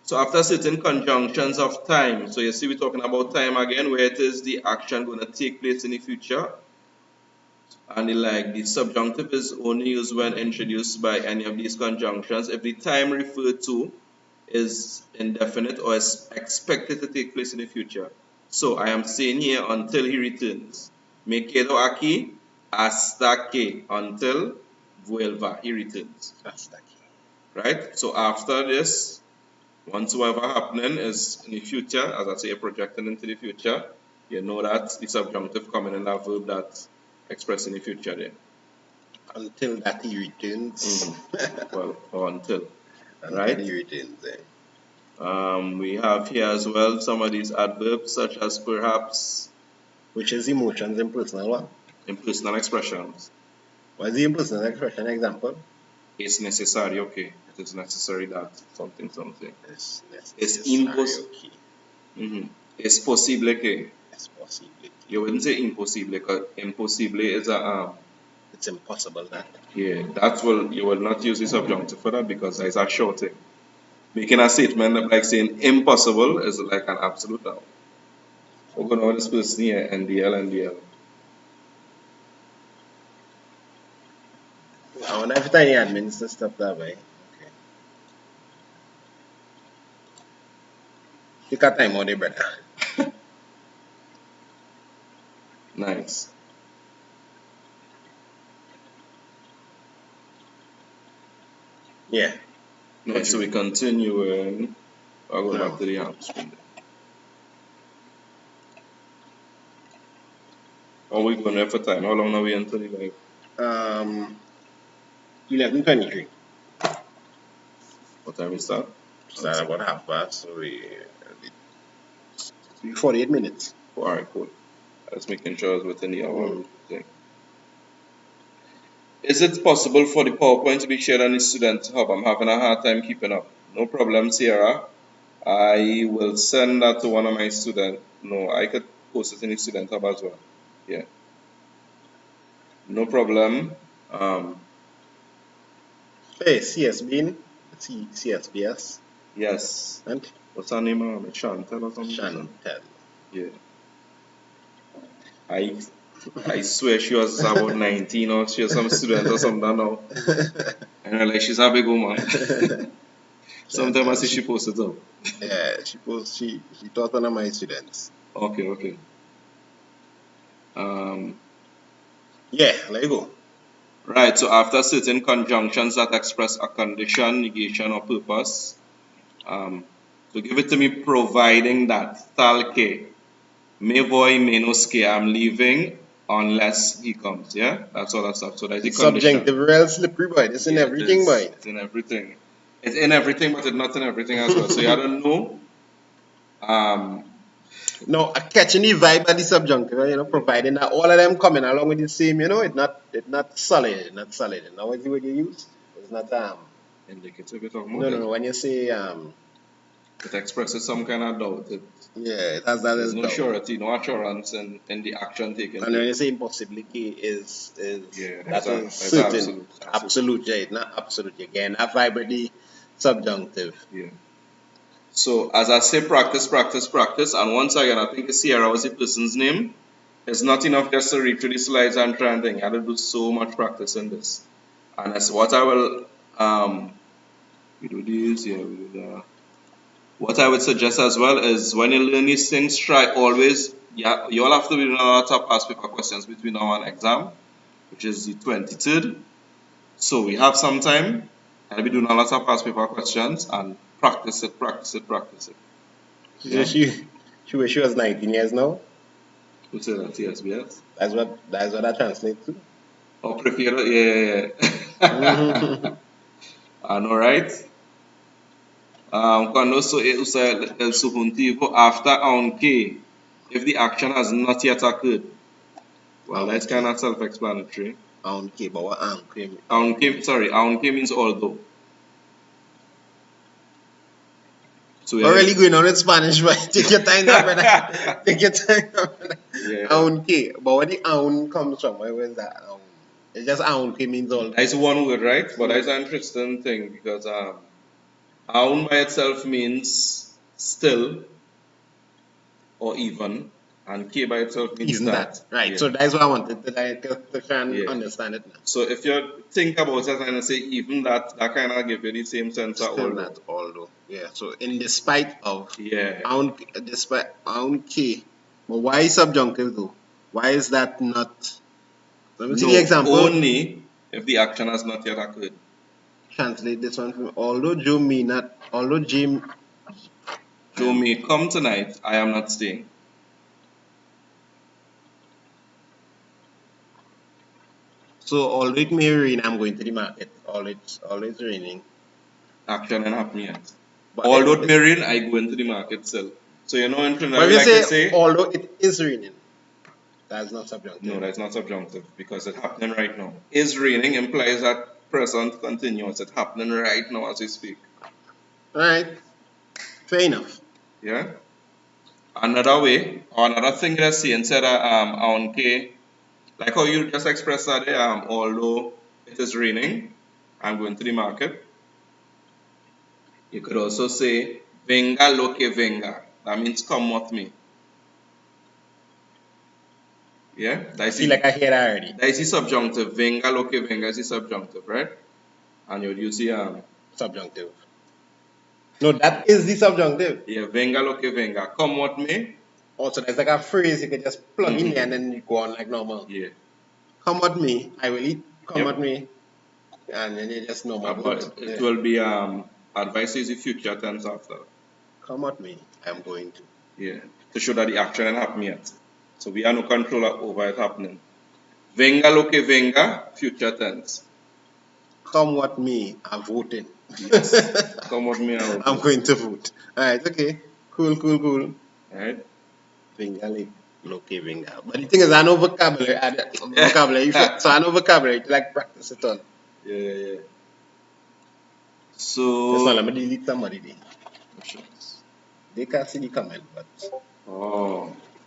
So after certain conjunctions of time, so you see we're talking about time again, where it is the action going to take place in the future. And the subjunctive is only used when introduced by any of these conjunctions if the time referred to is indefinite or is expected to take place in the future. So I am saying here until he returns. Me quedo aquí hasta que, until vuelva, he returns. Hasta aquí. Right? So after this, whatsoever happening is in the future, as I say, projecting into the future, you know that the subjunctive coming in that verb that's expressed in the future there. Until that he returns. Well, or until. Right? He returns there. We have here as well some of these adverbs such as perhaps. Which is emotions in personal what? In personal expressions. What is the impersonal expression example? Es necesario que. It is necessary that something. Es imposible. Es posible que. Es posible. You wouldn't say imposible because impossible is a it's impossible that. Yeah, you will not use the subjunctive for that because it's a shorting. Making a statement like saying impossible is like an absolute noun. We're going to this person here, NDL. I wonder if any admins to stuff that way. Okay. Take a time on it, brother. Nice. Yeah. Nice. So we continue. I'll go back to the app screen. Are we going there for time? How long are we until the live? 11:23. What time we start? Start about 1:30. So we 48 minutes. Alright, cool. Just making sure it's within the hour thing. Is it possible for the PowerPoint to be shared on the Student Hub? I'm having a hard time keeping up. No problem, Sierra. I will send that to one of my students. No, I could post it in the Student Hub as well. Yeah. No problem. Hey, CSBS. Yes. And what's her name? Chantel or something? Chantel. Yeah. I swear she was about 19 or she was some student or something now. And I'm like, she's a big woman. Sometimes I see she posted up. Yeah, she taught one of my students. Okay. Yeah, let you go. Right, so after certain conjunctions that express a condition, negation, or purpose, so give it to me providing that tal que, me voy menos que, I'm leaving unless he comes, yeah? That's all that stuff. So that's the condition. Subjunctive, real slippery, boy. It's in everything, boy. It's in everything. It's in everything, but it's not in everything as well. So you don't know. No, catching the vibe and the subjunctive, providing that all of them coming along with the same, it's not solid, And now what's the word you use? It's not indicative. You're talking about no. When you say it expresses some kind of doubt. It has that. There's no surety, no assurance in the action taken. And when you say impossibility is certain, absolute. Yeah, it's not absolute again. I vibrate the subjunctive. Yeah. So as I say, practice, and once again, I think Sierra was the person's name. It's not enough just to read through the slides and try and think. I had to do so much practice in this. And that's what I will, we do this, yeah, we do that. What I would suggest as well is when you learn these things, try always yeah, you all have to be doing a lot of past paper questions between now and exam, which is the 23rd. So we have some time. I'll be doing a lot of past paper questions and practice it. Yeah? She wish she was 19 years now. Who said that? Yes, yes. That's what that translates to. Oh, prepare. Yeah. I know, right? Quando se usa el subjuntivo after aunque, if the action has not yet occurred. Well, that's kind of self-explanatory. Aunque, but what aunque? Aunque means although. So we're really going on in Spanish, but take your time now, brother. Take your time now, brother. Yeah. Aunque, but where the aun comes from? Where is that aun? It's just aunque means all. That's one word, right? But that's an interesting thing because aun by itself means still or even, and que by itself means Isn't that right? Yeah. So that's what I wanted to try and understand it now. So if you think about it and say even that kind of give you the same sense of although. Yeah. So in despite of despite aunque, but why subjunctive though? Why is that not? Let me see the example. Only if the action has not yet occurred. Translate this one from although Joe may come tonight, I am not staying. So although it may rain, I'm going to the market. Always raining. Action and happening yet. Although it may rain, I go into the market still. So you know in Trinidad, like you say, although it is raining, that's not subjunctive. No, that's not subjunctive because it's happening right now. Is raining implies that present continuous. It's happening right now as we speak. Alright. Fair enough. Yeah. Another way, or another thing that I see instead of aunque, like how you just expressed that although it is raining, I'm going to the market. You could also say venga lo que venga. That means come with me. Yeah? I feel like I hear that already. That is the subjunctive. Venga lo que venga is the subjunctive, right? And you would use the subjunctive. No, that is the subjunctive. Yeah, venga lo que venga. Come with me. Also, there's like a phrase you could just plug in there and then you go on like normal. Yeah. Come with me, I will eat. Come with me. And then you just normal. But it will be advice is the future tense after. Come with me, I am going to. Yeah. To show that the action ain't happening yet. So we have no control over it happening. Venga lo que venga, future tense. Come with me, I'm voting. Yes. Come with me, I'm going to vote. Alright, okay. Cool. Alright. Venga lo que venga. But the thing is, I know vocabulary. So I know vocabulary to like practice it on. Yeah. So let me delete somebody there. They can't see the comment, but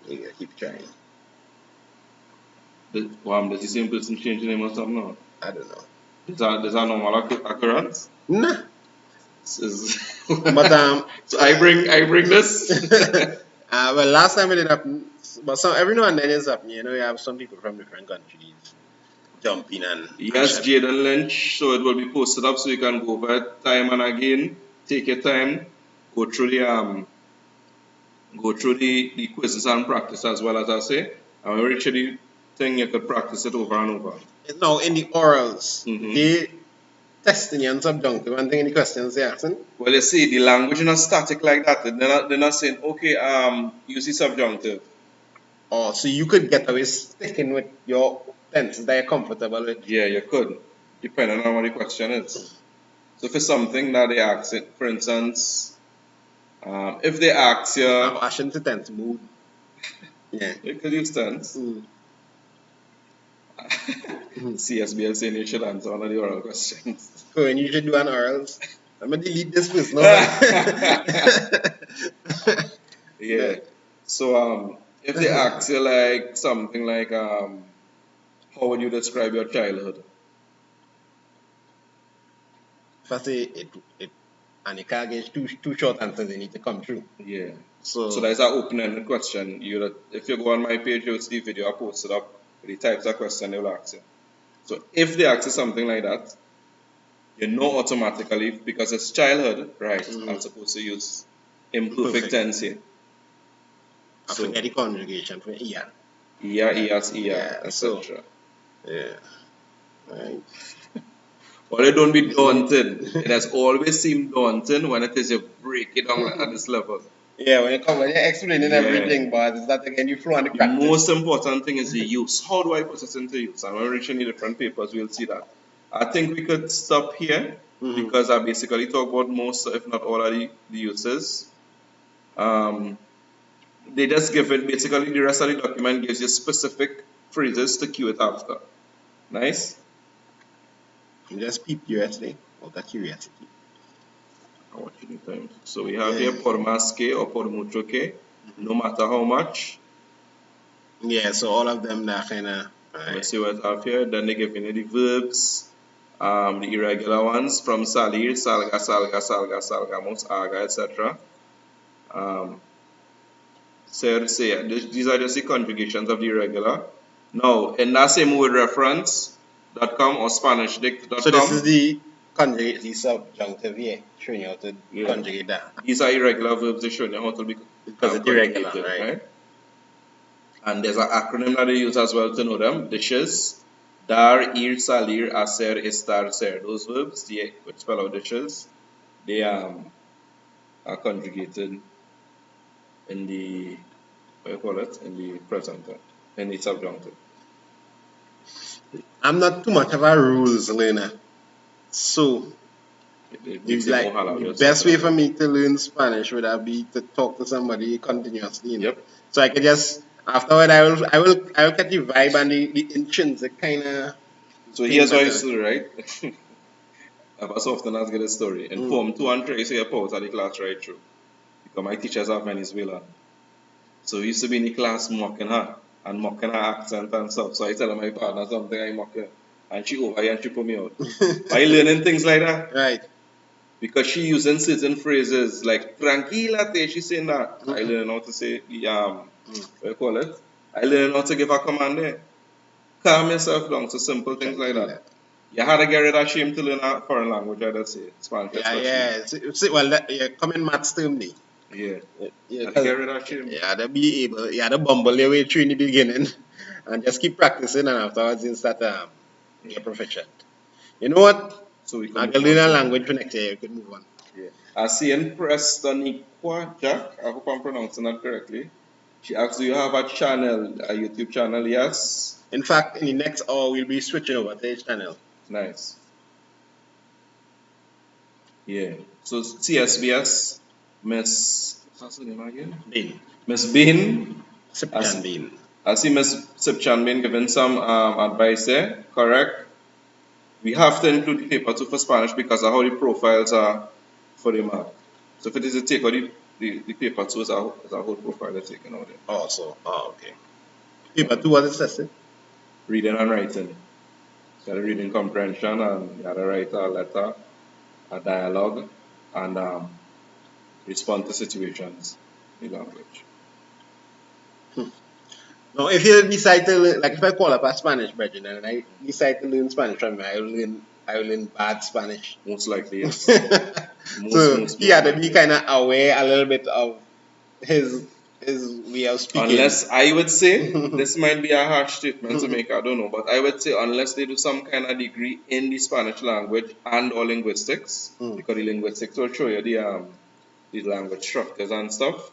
yeah, keep trying. Does the same person change the name or something now? I don't know. Is that normal occurrence? Nah. But so I bring this. Well, last time it did happen, but every now and then it's happening. You know, you have some people from different countries jumping and. Yes, Jaden Lynch. So it will be posted up, so you can go over it time and again. Take your time, go through the quizzes and practice as well as I say. And when you reach the thing, you could practice it over and over. Now in the orals, they testing you on subjunctive and thing in the questions they asking. Well, you see, the language is not static like that. They're not saying, okay, use the subjunctive. Oh, so you could get away sticking with your tenses that you're comfortable with. Yeah, you could, depending on what the question is. So if it's something that they ask it, for instance, if they ask you... I shouldn't say tense, mood. Yeah. You could use tense. CSBL saying you should answer one of the oral questions. So when you should do an orals, I'm going to delete this quiz now. Yeah. So if they ask you like something like, how would you describe your childhood? If I say it and you can't get two short answers, they need to come true. Yeah. So that's an open-ended question. If you go on my page, you'll see the video I posted up with the types of question they will ask you. So if they ask you something like that, you know automatically, because it's childhood, right? I'm supposed to use imperfect tense here. I forget the conjugation for ER. ER, So, etc. yeah. Right. Well, it don't be daunting. It has always seemed daunting when it is you break it down at this level. Yeah, when you're explaining everything, but it's that again you flow on the practice. The most important thing is the use. How do I put it into use? And when we're reaching the different papers, we'll see that. I think we could stop here because I basically talk about most, if not all, of the uses. They just give it, basically the rest of the document gives you specific phrases to cue it after. Nice? Just peep curiosity, out of curiosity. So we have here por más que or por mucho que, no matter how much. Yeah, so all of them that kind of. Let's see what I have here. Then they give you the verbs, the irregular ones from salir, salga, salgamos, aga, etc. Ser, se. These are just the conjugations of the irregular. Now, in that same word reference.com or SpanishDict.com. So this is the conjugate, the subjunctive here, showing you how to conjugate that. These are irregular verbs, they're showing you how to be because it's irregular, right? And there's an acronym that they use as well to know them. Dishes, dar, ir, salir, hacer, estar, ser. Those verbs, which spell out dishes, they are conjugated in the, what do you call it, in the present, in the subjunctive. I'm not too much of a rules learner, so the best way for me to learn Spanish would be to talk to somebody continuously. Yep. So I could just afterward I will get the vibe and the intrinsic kind of. So here's what I used to do, right? I've so often asked a story. In Form 2 and 3, I used to get out of the class right through. Because my teachers are Venezuelan. So we used to be in the class mocking her and mocking her accent and stuff. So I tell my partner something, I mock her. And she over here and she put me out. Are you learning things like that? Right. Because she using certain phrases like tranquilate, she's saying that. I learn how to say what do you call it? I learn how to give a command there. Calm yourself down, so simple things like that. You had to get rid of shame to learn a foreign language, I'd say. Spanish. Common maths term day. Yeah. Get rid of shame. You had to be able, you had to bumble your way through in the beginning and just keep practicing, and afterwards you start get proficient. You know what? So we can learn a language for next year, you could move on. Yeah. I see in Prestoniqua Jack, I hope I'm pronouncing that correctly. She asks, do you have a channel, a YouTube channel? Yes. In fact, in the next hour, we'll be switching over to his channel. Nice. Yeah. So CSBS, Miss, what's her name again? Bean. Miss Bean. Sipchan Bean. I see Miss Sipchan Bean giving some advice there. Correct. We have to include the paper 2 for Spanish because of how the profiles are for the mark. So if it is a take out the paper 2 is a whole profile that's taken out there. Okay. Paper 2, what is tested? Reading and writing. You got to reading comprehension and you got to write a letter, a dialogue, and respond to situations in language. Now, if you decide to learn, like if I call up a Spanish brethren and I decide to learn Spanish from me, I will learn bad Spanish. Most likely, yes. He had to be kind of aware a little bit of his way of speaking. Unless, I would say, this might be a harsh statement to make, I don't know, but I would say unless they do some kind of degree in the Spanish language and or linguistics, because the linguistics will show you the language structures and stuff,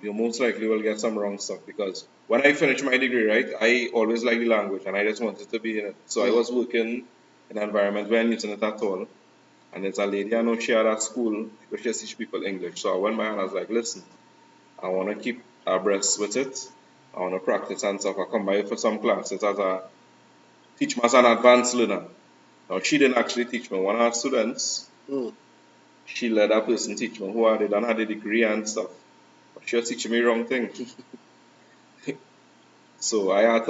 you most likely will get some wrong stuff, because when I finished my degree, right, I always liked the language and I just wanted to be in it. So I was working in an environment where I'm using it at all. And there's a lady I know, she had at school, where she teach people English. So I went by and I was like, listen, I want to keep abreast with it. I want to practice and stuff. I come by for some classes teach me as an advanced learner. Now, she didn't actually teach me. One of our students, she let that person teach me who they done had a degree and stuff. But she was teaching me wrong thing. So I had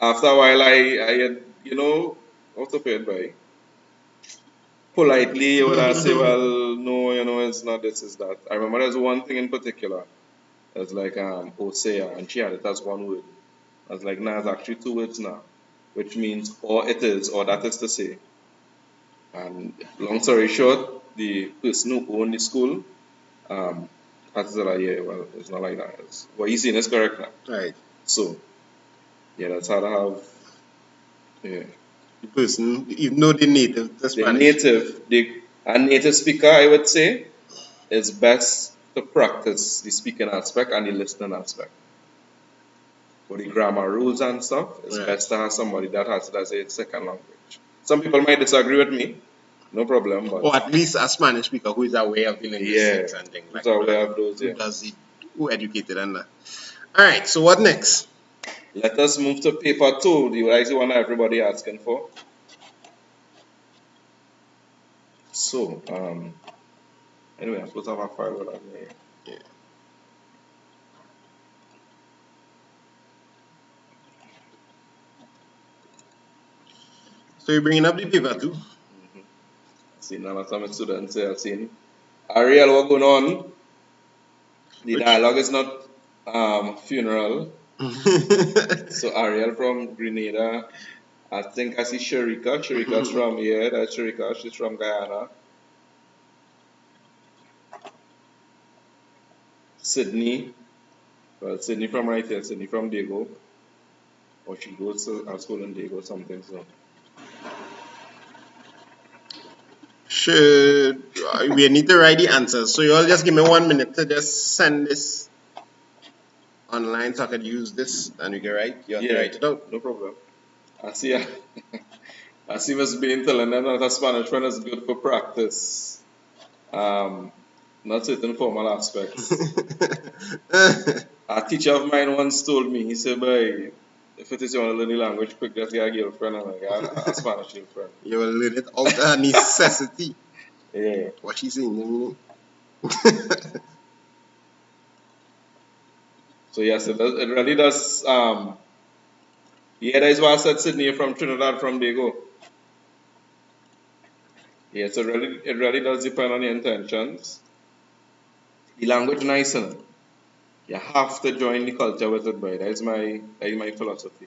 after a while I had, out of it by politely you would say, well, no, it's not this, is that. I remember there's one thing in particular. It's like Hosea, and she had it as one word. I was like, nah, it's actually 2 words now, which means or it is, or that is to say. And long story short, the person who owned the school had Yeah, well, it's not like that. What he's saying is correct now. Right. So, yeah, that's how to have, yeah. The person, even though they're native to The Spanish. a native speaker, I would say, it's best to practice the speaking aspect and the listening aspect. For the grammar rules and stuff, it's best to have somebody that has it as a second language. Some people might disagree with me, no problem. But or at least a Spanish speaker who is aware of the linguistics and things like that. Aware of those, Who educated on that. Alright, so what next? Let us move to paper 2, the one everybody asking for. So, anyway, I'm supposed to have a file with that. Yeah. So you're bringing up the paper too? See, none of some students say I've seen. Ariel, what going on? The dialogue is not funeral. So Ariel from Grenada. I think I see Sharika. Sharika's from here. That's Sharika. She's from Guyana. Sydney. Well, Sydney from right here. Sydney from Dago. Or she goes to our school in Dago, something so. We need to write the answers. So you all just give me 1 minute to just send this online so I can use this and you can write. You have to write it out. No problem. I see Miss Bean telling them that a Spanish friend is good for practice. Not certain formal aspects. A teacher of mine once told me, he said, boy, if it is you want to learn the language quick, just get a girlfriend and a Spanish girlfriend. You will learn it out of necessity. Yeah. What she's saying, So yes, it really does. Yeah, that is why I said Sydney from Trinidad, from Dago. Yeah, so it really does depend on your intentions. The language nice, isn't it? You have to join the culture with it, boy. That is my philosophy.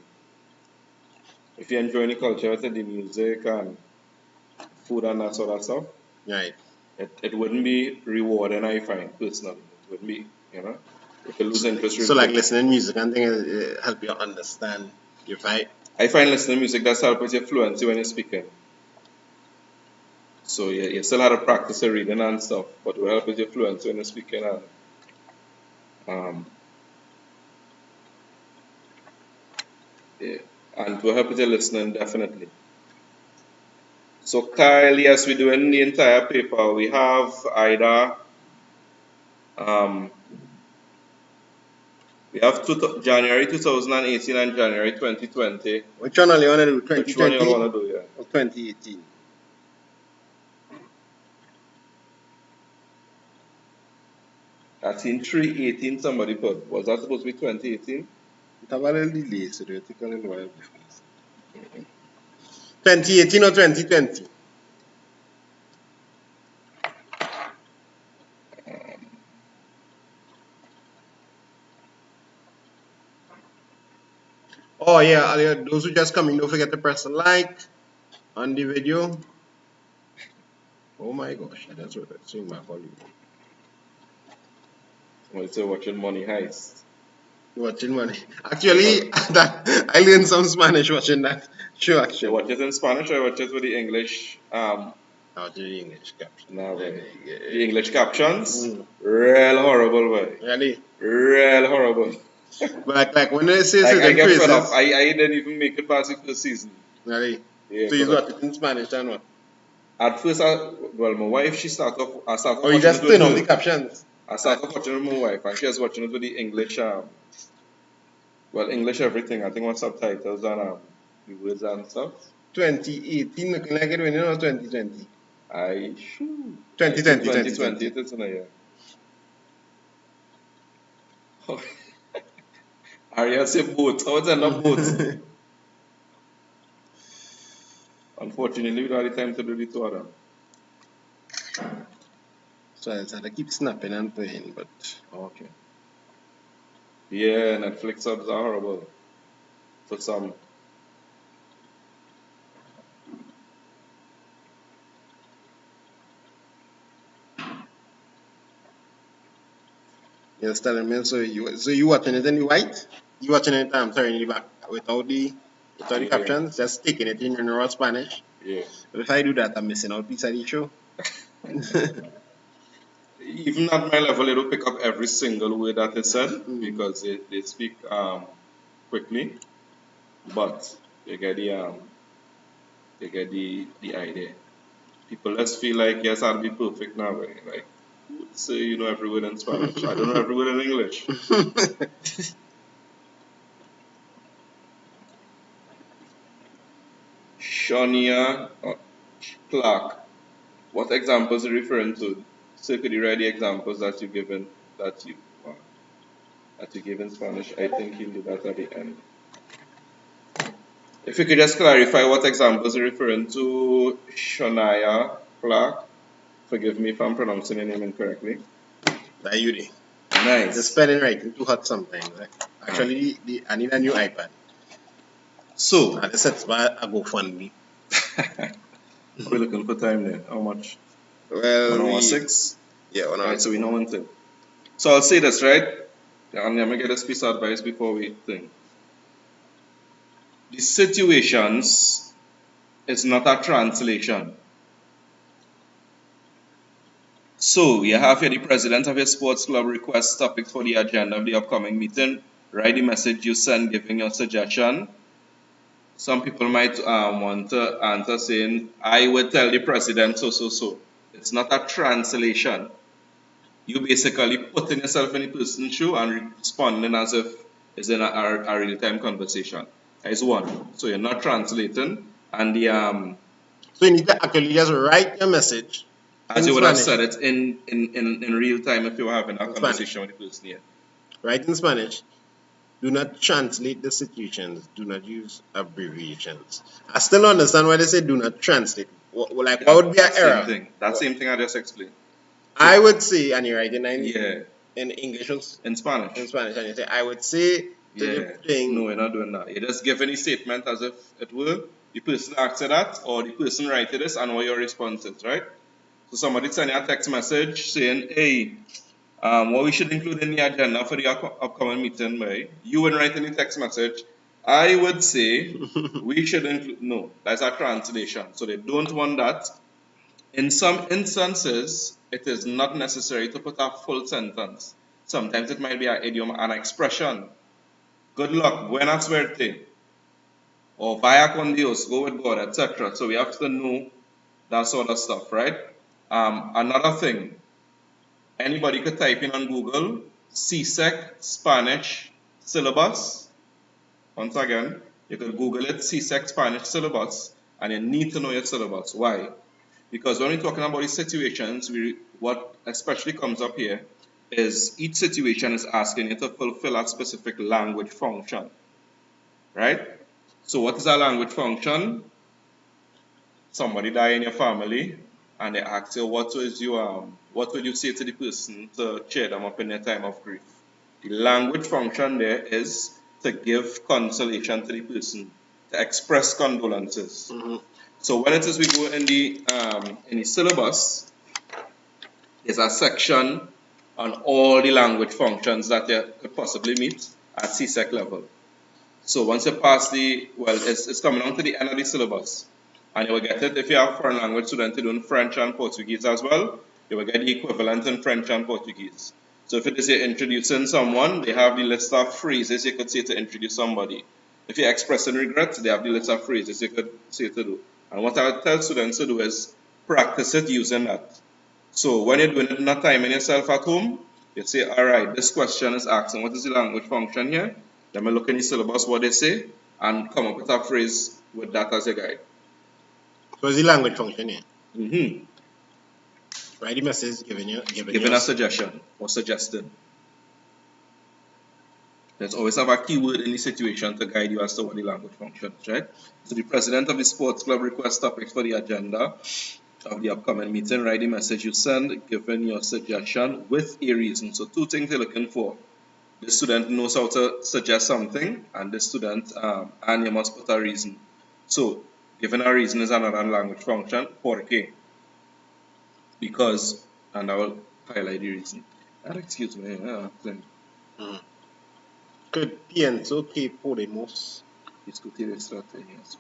If you enjoy the culture with it, the music and food and that sort of stuff, right? It wouldn't be rewarding, I find, personally. It wouldn't be, if you lose interest. So like listening music and things help you understand your fight. I find listening music does help with your fluency when you're speaking. So you still have to practice your reading and stuff, but it will help with your fluency when you're speaking. And will help with your listening, definitely. So Kyle, yes, we're doing the entire paper. We have either we have January 2018 and January 2020. Which one are you want to do? 2020? Which one you want to do, yeah? Or 2018? I seen 318 somebody put. Was that supposed to be 2018? It have a little delay, so theoretically no difference. 2018 or 2020? Oh yeah, those who just coming, don't forget to press like on the video. Oh my gosh, that's what I'm seeing my volume. Well, it's watching Money Heist. Watching Money. Actually, I learned some Spanish watching that show. Actually, you watch it in Spanish or you watch it with the English? The English captions. No, the English captions, real horrible, way. Really? Real horrible. But like when they say I get phrases, fed up. I didn't even make it past the first season. Really? Yeah, so you watch it in Spanish and what? At first, my wife, she started off. I started or you just turn on the captions? I started watching with my wife, and she was watching it with the English, English everything. I think with subtitles and the words and stuff. 2018 looking like it when you know 2020. 2020 it is in a year. Ariel say both. How is it not both? Unfortunately, we don't have the time to do the two of them. So I just had to keep snapping and playing, but okay. Yeah, Netflix subs are horrible for some. You understand me? So you watching it in the white? You watching it, I'm sorry, in the back without the Yeah. captions, just taking it in raw Spanish. Yeah. But if I do that, I'm missing out piece of the show. Even at my level, it'll pick up every single word that is said because they speak quickly. But you get the idea. People just feel like, yes, I'll be perfect now. Like, who would say you know every word in Spanish? I don't know every word in English. Shania Clark. What examples are you referring to? So could you write the examples that you given that you give in Spanish? I think you'll do that at the end. If you could just clarify what examples you're referring to, Shania Clark. Forgive me if I'm pronouncing your name incorrectly. That you did. Nice. The spelling writing too hot sometimes. Actually, I need a new iPad. So, and this is why I go fund me. we're looking for time there. How much? Well, 1 hour 6? Yeah, 1 hour. Right, so we know one thing. So I'll say this, right? I'm going to get this piece of advice before we think. The situations is not a translation. So you have here the president of your sports club requests topics for the agenda of the upcoming meeting. Write the message you send giving your suggestion. Some people might want to answer saying, I would tell the president so. It's not a translation. You basically putting yourself in the person's shoe and responding as if it's in a real-time conversation. That's one. So you're not translating. And the so you need to actually just write your message as you would have said it in real time if you were having a conversation with the person here. Write in Spanish. Do not translate the situations. Do not use abbreviations. I still understand why they say do not translate. What would be an error? That same thing I just explained. I would say, and you write in English or in Spanish. In Spanish, and you say, I would say to the thing. No, you're not doing that. You're just giving a statement as if it were the person asked that or the person writing this and what your response is, right? So somebody send you a text message saying, hey, what we should include in the agenda for the upcoming meeting, right? You would write in the text message, I would say we should include, no, that's a translation. So they don't want that. In some instances, it is not necessary to put a full sentence. Sometimes it might be an idiom, an expression. Good luck, buena suerte. Or vaya con Dios, go with God, etc. So we have to know that sort of stuff, right? Another thing, anybody could type in on Google, CSEC Spanish syllabus. Once again, you could Google it, CSEC Spanish syllabus, and you need to know your syllabus. Why? Because when we're talking about these situations, what especially comes up here is each situation is asking you to fulfill a specific language function, right? So what is a language function? Somebody die in your family, and they ask you what would you say to the person to cheer them up in their time of grief? The language function there is to give consolation to the person, to express condolences. So when it is we go in the syllabus, there's a section on all the language functions that you could possibly meet at CSEC level. So once you pass it's coming on to the end of the syllabus. And you will get it if you have foreign language students doing French and Portuguese as well, you will get the equivalent in French and Portuguese. So if it is you're introducing someone, they have the list of phrases you could say to introduce somebody. If you're expressing regret, they have the list of phrases you could say to do. And what I would tell students to do is practice it using that. So when you're doing it, not timing yourself at home, you say, all right, this question is asking, what is the language function here? Let me look in the syllabus, what they say, and come up with a phrase with that as a guide. So what's the language function here? Write the message giving a suggestion or suggesting. There's always have a keyword in the situation to guide you as to what the language function is, right? So the president of the sports club requests topics for the agenda of the upcoming meeting. Write the message you send, giving your suggestion with a reason. So two things you're looking for. The student knows how to suggest something, and the student, and you must put a reason. So, given a reason is another language function, porque. Because, and I will highlight the reason. Excuse me. Que pienso que podemos Discutir estrategias.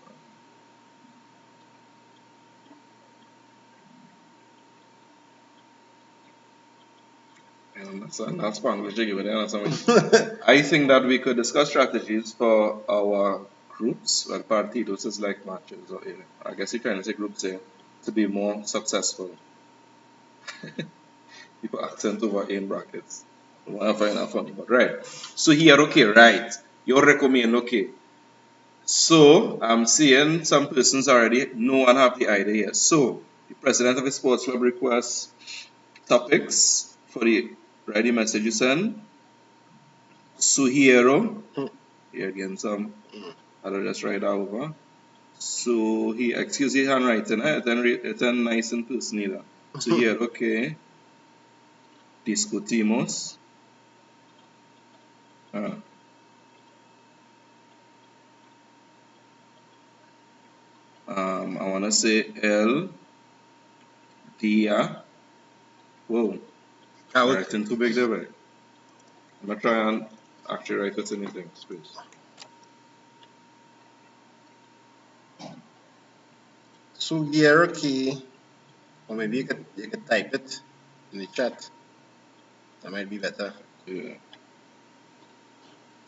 I understand. That's Spanglish, but I understand. I think that we could discuss strategies for our groups, well, partidos is like matches, or I guess you're trying to say groups here, to be more successful. People accent over in brackets. I find that funny, but right. So here, okay, right. Your recommend, okay. So I'm seeing some persons already, no one have the idea yet. So the president of the sports club requests topics for the ready message you send. Sugiero, here again some, I'll just write over. So he, excuse his handwriting, it's nice and personal. Sugiero que discutimos. I want to say el día. Whoa, I'm writing too big there, right? I'm going to try and actually write it in the space. Sugiero que, or maybe you could type it in the chat. That might be better. Yeah.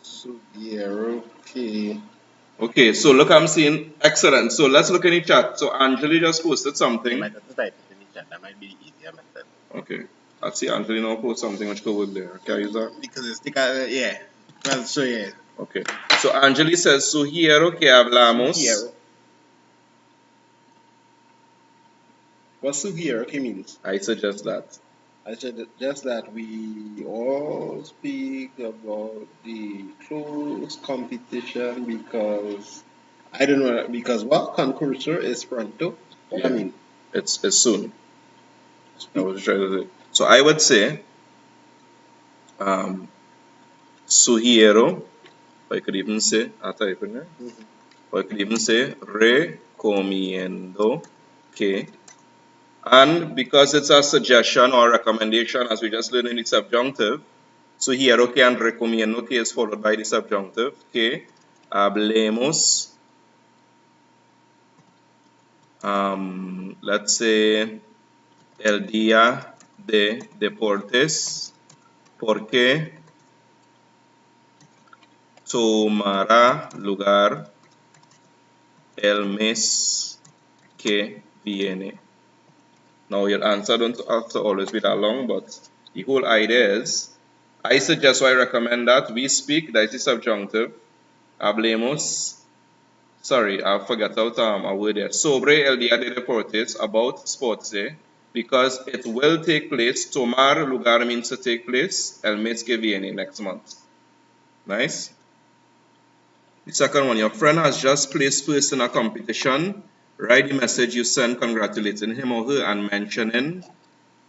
Sugiero que. Okay, so look, I'm seeing excellent. So let's look in the chat. So Angeli just posted something. You might have to type it in the chat. That might be the easier method. Okay. I see Angeli now post something which go with there. Can I use that? Because it's yeah. Well, so yeah. Okay. So Angeli says, sugiero que hablamos. Sugiero. What sugiero que means? I suggest that. I said just that we all speak about the close competition because I don't know because what concursor is pronto. What Yeah. I mean, It's soon. I was trying to say. So I would say, sugiero. I could even say, I'll type in there. Or I could even say, recomiendo que. And because it's a suggestion or recommendation, as we just learned in the subjunctive, sugiero que and recomiendo que is followed by the subjunctive, que hablemos, let's say, el día de deportes, porque tomará lugar el mes que viene. Now your answer don't have to always be that long, but the whole idea is, I suggest or I recommend that we speak, that is the subjunctive, hablemos, sorry, I forgot out a word there, sobre el día de deportes, about sports day, because it will take place, tomar lugar means to take place, el mes que viene, next month. Nice? The second one, your friend has just placed first in a competition. Write the message you send congratulating him or her and mentioning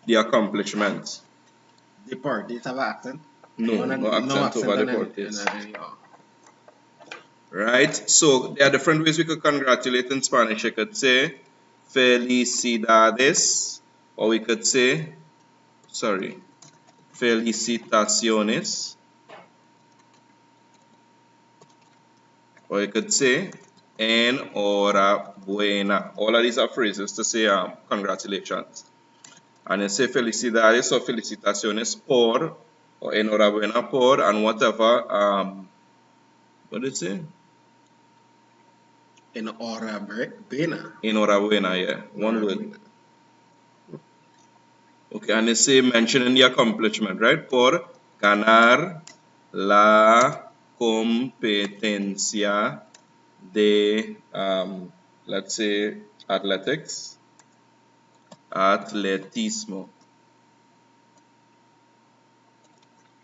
the accomplishment. deportes have an accent? No, no accent over deportes. Right? So there are different ways we could congratulate in Spanish. I could say felicidades, or we could say, sorry, felicitaciones, or you could say enhorabuena. All of these are phrases to say congratulations. And you say felicidades or felicitaciones por, or enhorabuena por, and whatever, what did it say? Enhorabuena. Enhorabuena, yeah, one word. Okay, and they say mentioning the accomplishment, right? Por ganar la competencia de, let's say, athletics, atletismo,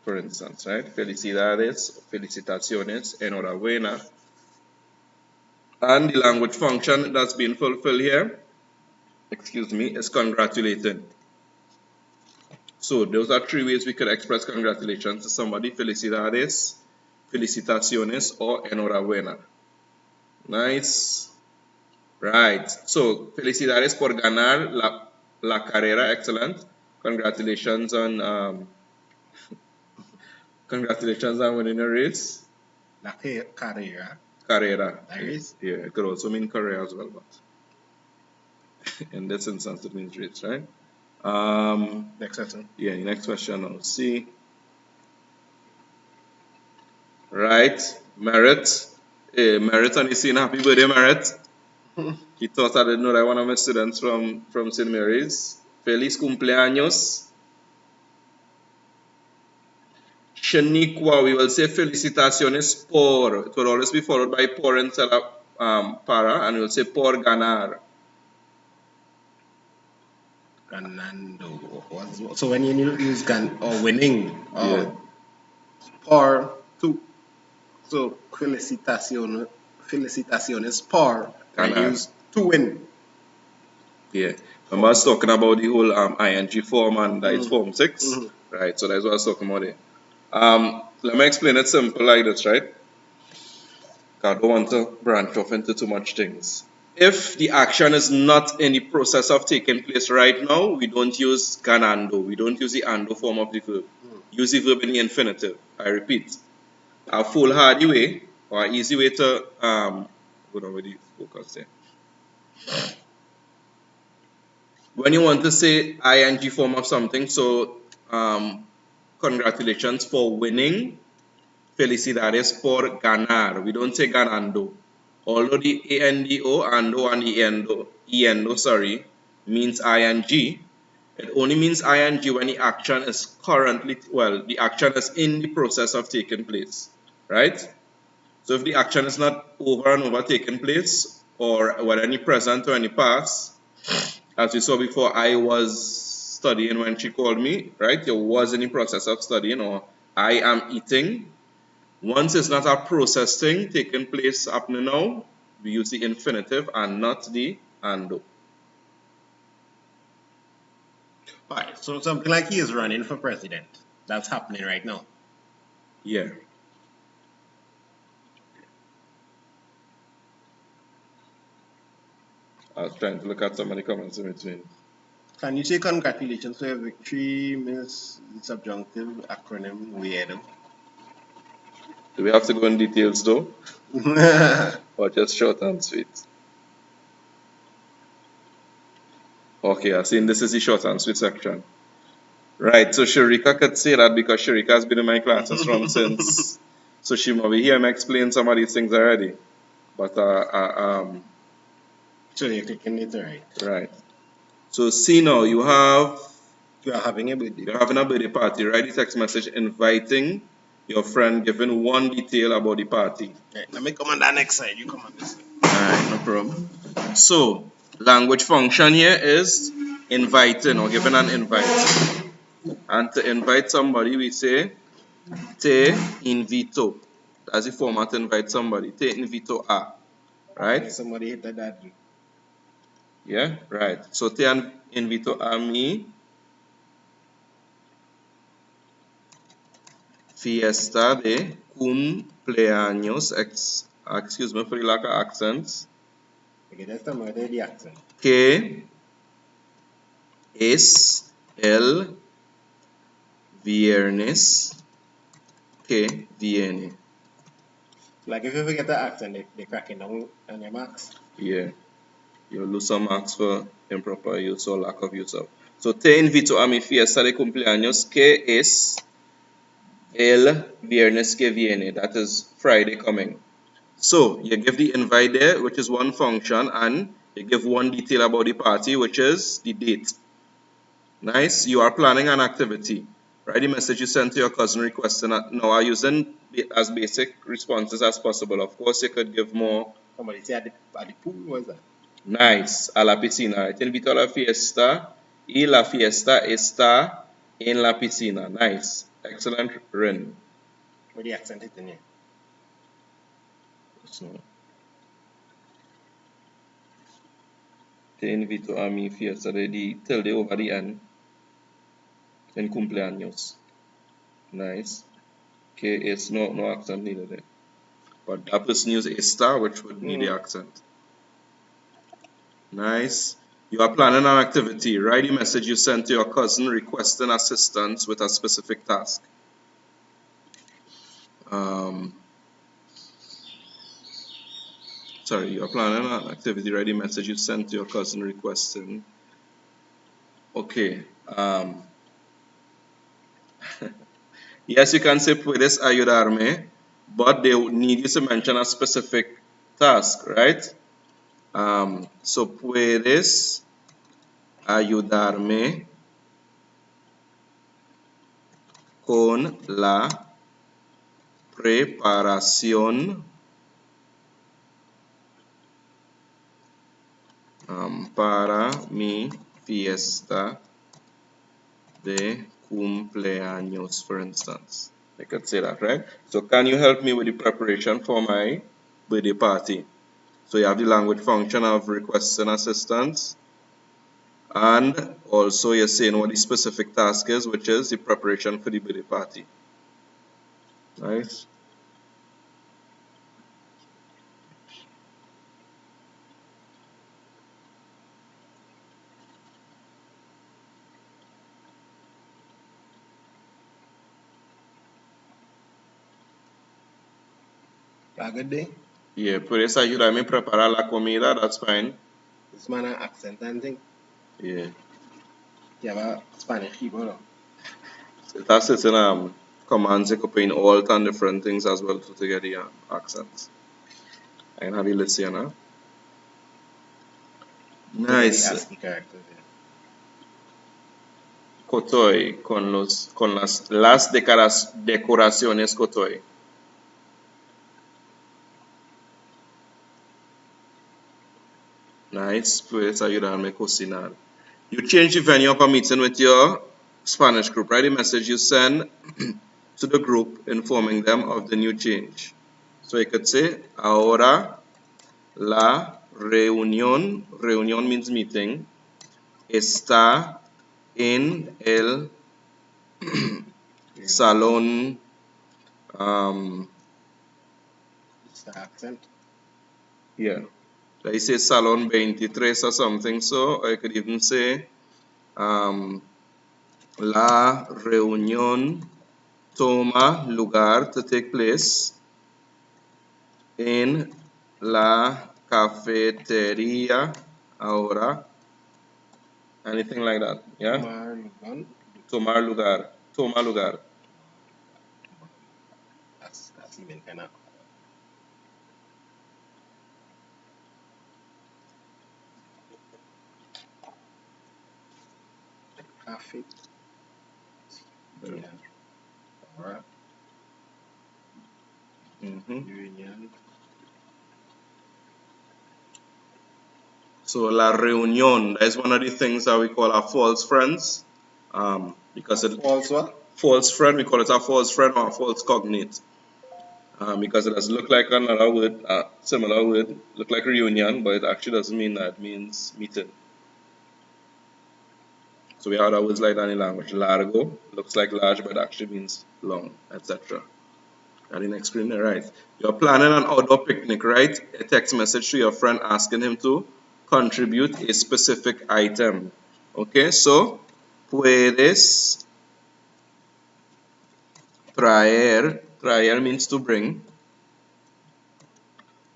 for instance, right? Felicidades, felicitaciones, enhorabuena. And the language function that's being fulfilled here, excuse me, is congratulating. So those are three ways we could express congratulations to somebody: felicidades, felicitaciones, or enhorabuena. Nice. Right. So felicidades por ganar la carrera. Excellent. Congratulations on Congratulations on winning a race. La carrera. Carrera. Race? Yeah, it could also mean career as well, but in this instance it means race, right? Next question. Yeah, next question now. See. Right, Merit. Hey, Merit, and you seen happy birthday, Merit. He thought I didn't know that one of my students from St. Mary's. Feliz cumpleaños. Shaniqua, we will say felicitaciones por. It will always be followed by por instead of para, and we will say por ganar. Ganando. So when you use winning, Yeah. por two. So felicitaciones por. When you use to win. Yeah. Remember I was talking about the whole ing form and that it's form 6? Right, so that's what I was talking about there. Let me explain it simple like this, right? I don't want to branch off into too much things. If the action is not in the process of taking place right now, we don't use ganando. We don't use the ando form of the verb. Use the verb in the infinitive. I repeat. A foolhardy way or easy way to hold on with the focus there. When you want to say ing form of something, so congratulations for winning. Felicidades por ganar. We don't say ganando. Although the ando, ando, and endo, sorry, means ing, it only means ing when the action is the action is in the process of taking place, right? So if the action is not over and over taking place, or whether any present or any past, as we saw before, I was studying when she called me, right? You was in the process of studying, or I am eating. Once it's not a process thing taking place happening now, we use the infinitive and not the ando. Alright, so something like he is running for president. That's happening right now. Yeah. I was trying to look at some of the comments in between. Can you say congratulations for your victory, Miss Subjunctive acronym weirdo? Do we have to go in details though? Or just short and sweet? Okay, I think this is the short and sweet section. Right, so Sharika could say that because Sharika has been in my classes from since, so she might be here and explain some of these things already. But so you're clicking it right. Right. So see now, you are having a birthday. You're having a birthday party. Write the text message inviting your friend, giving one detail about the party. Right, let me come on that next side. You come on this side. Alright, no problem. So language function here is inviting or giving an invite. And to invite somebody, we say te invito. That's the format to invite somebody. Te invito a. Right? Somebody hit that. Yeah, right. So te invito a mi fiesta de cumpleaños. Excuse me for the lack of accents. Okay, that's the accent. Que es el viernes que viene. Like if you forget the accent, they cracking down on your marks. Yeah. You lose some marks for improper use or lack of use of. So te invito a mi fiesta de cumpleaños que es el viernes que viene. That is Friday coming. So you give the invite there, which is one function, and you give one detail about the party, which is the date. Nice. You are planning an activity. Write the message you sent to your cousin requesting now are using as basic responses as possible. Of course, you could give more. Somebody say at the pool, what is that? Nice. A la piscina. Te invito a la fiesta y la fiesta está en la piscina. Nice. Excellent, Rin. Where the accent hitting here? So, te invito a mi fiesta de till the over the end. En cumpleaños. Nice. Que es no accent needed there. But that person use esta, which would need the accent. Nice. You are planning an activity. Write the message you sent to your cousin requesting assistance with a specific task. Sorry, you are planning an activity. Write the message you sent to your cousin requesting. Okay. Yes, you can say puedes ayudarme, but they need you to mention a specific task, right? So puedes ayudarme con la preparación para mi fiesta de cumpleaños, for instance. I could say that, right? So can you help me with the preparation for my birthday party? So you have the language function of requesting assistance, and also you're saying what the specific task is, which is the preparation for the birthday party. Nice. Good day. Yeah, puedes ayudarme a preparar la comida, that's fine. This man an accent and thing. Yeah. You have a Spanish keyboard. It has certain commands you could put in alt and different things as well to get the accents. I can have you listen, huh? Nice. ASCII characters, yeah. Cotoy, con las decoraciones Cotoy. Nice, puedes ayudarme a cocinar. You change the venue of a meeting with your Spanish group. Write a message you send to the group informing them of the new change. So you could say, ahora la reunión means meeting, está en el salón. It's the accent. Yeah. Like say salón 23 or something, so I could even say la reunión toma lugar to take place en la cafetería ahora. Anything like that, yeah? Tomar lugar. Toma lugar. That's even kind of. Cafe. Yeah. Alright. Union. So la reunión, that is one of the things that we call our false friends. Because it False what? false friend, we call it a false friend or a false cognate. Because it does look like another word, similar word, look like reunion, but it actually doesn't mean that, it means meeting. So we have other words like that in language. Largo looks like large, but actually means long, etc. And the next screen there, right? You're planning an outdoor picnic, right? A text message to your friend asking him to contribute a specific item. Okay, so puedes traer means to bring,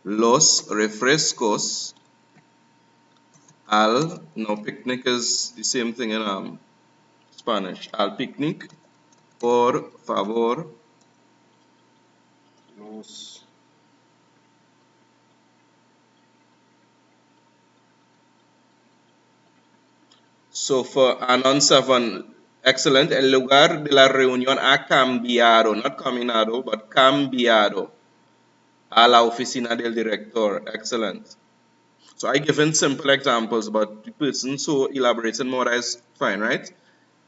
los refrescos no, picnic is the same thing in Spanish. Al picnic, por favor. Los. So for Anon 7, excellent. El lugar de la reunión ha cambiado, not caminado, but cambiado a la oficina del director. Excellent. So I given simple examples, but the person so elaborating more is fine, right?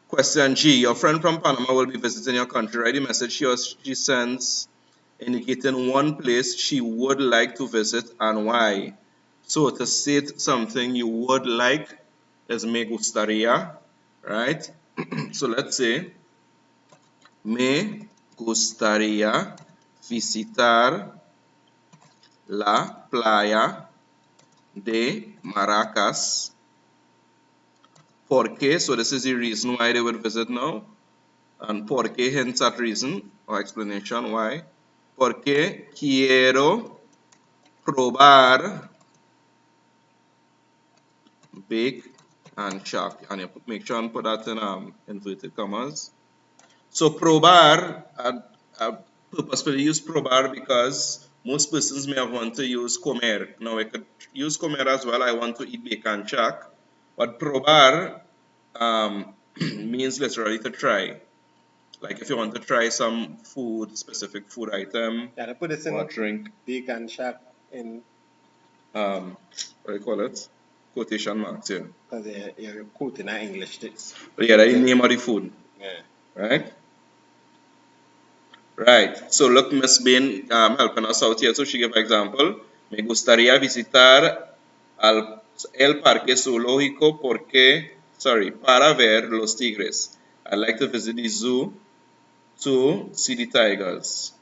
Question G. Your friend from Panama will be visiting your country. Write a message she sends indicating one place she would like to visit and why. So to state something you would like is me gustaría, right? So let's say me gustaría visitar la playa de Maracas Porque, so this is the reason why they would visit now. And porque hints at reason or explanation why. Porque quiero probar bake and shark. And you make sure and put that in inverted commas. So probar, I purposefully use probar because most persons may have want to use comer. Now I could use comer as well. I want to eat bake and shark. But probar means literally to try. Like if you want to try some food, specific food item, Yeah, they put this or in drink, bake and shark in what do you call it? Quotation marks, yeah. because you're quoting our English text. But yeah, that's the name of the food, Yeah. right? Right. So look, Miss Bain helping us out here. So she gave an example. Me gustaría visitar el parque zoológico para ver los tigres. I'd like to visit the zoo to see the tigers.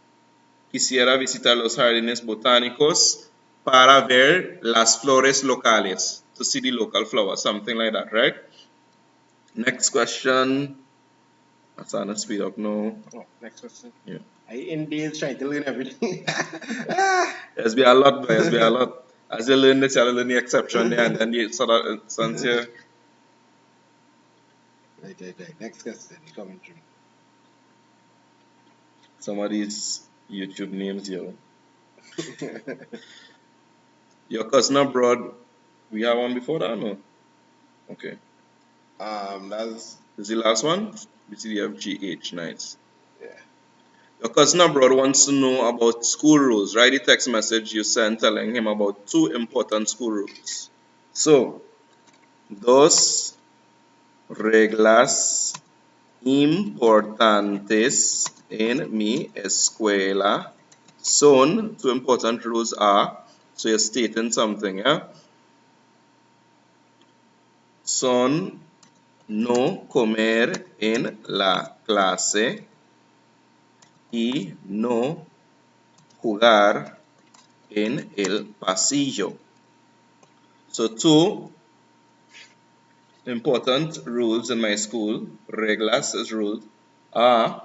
Quisiera visitar los jardines botánicos para ver las flores locales, to see the local flowers, something like that, right? Next question. I'm trying to speed up now. Oh, next question. Yeah. I in days trying to learn everything. There's been a lot, but there's been a lot. As you learn this, you learn the exception there, and then you sort of instance here. Right. Next question coming through. Some of these YouTube names here. Your cousin abroad, we have one before that, no? Okay. That's This is the last one? BCDFGH, nice. yeah. Your cousin abroad wants to know about school rules. Write the text message you sent telling him about 2 important school rules. So, dos reglas importantes en mi escuela son, 2 important rules are, so you're stating something, yeah? Son no comer en la clase y no jugar en el pasillo. So 2 important rules in my school, reglas is rule, are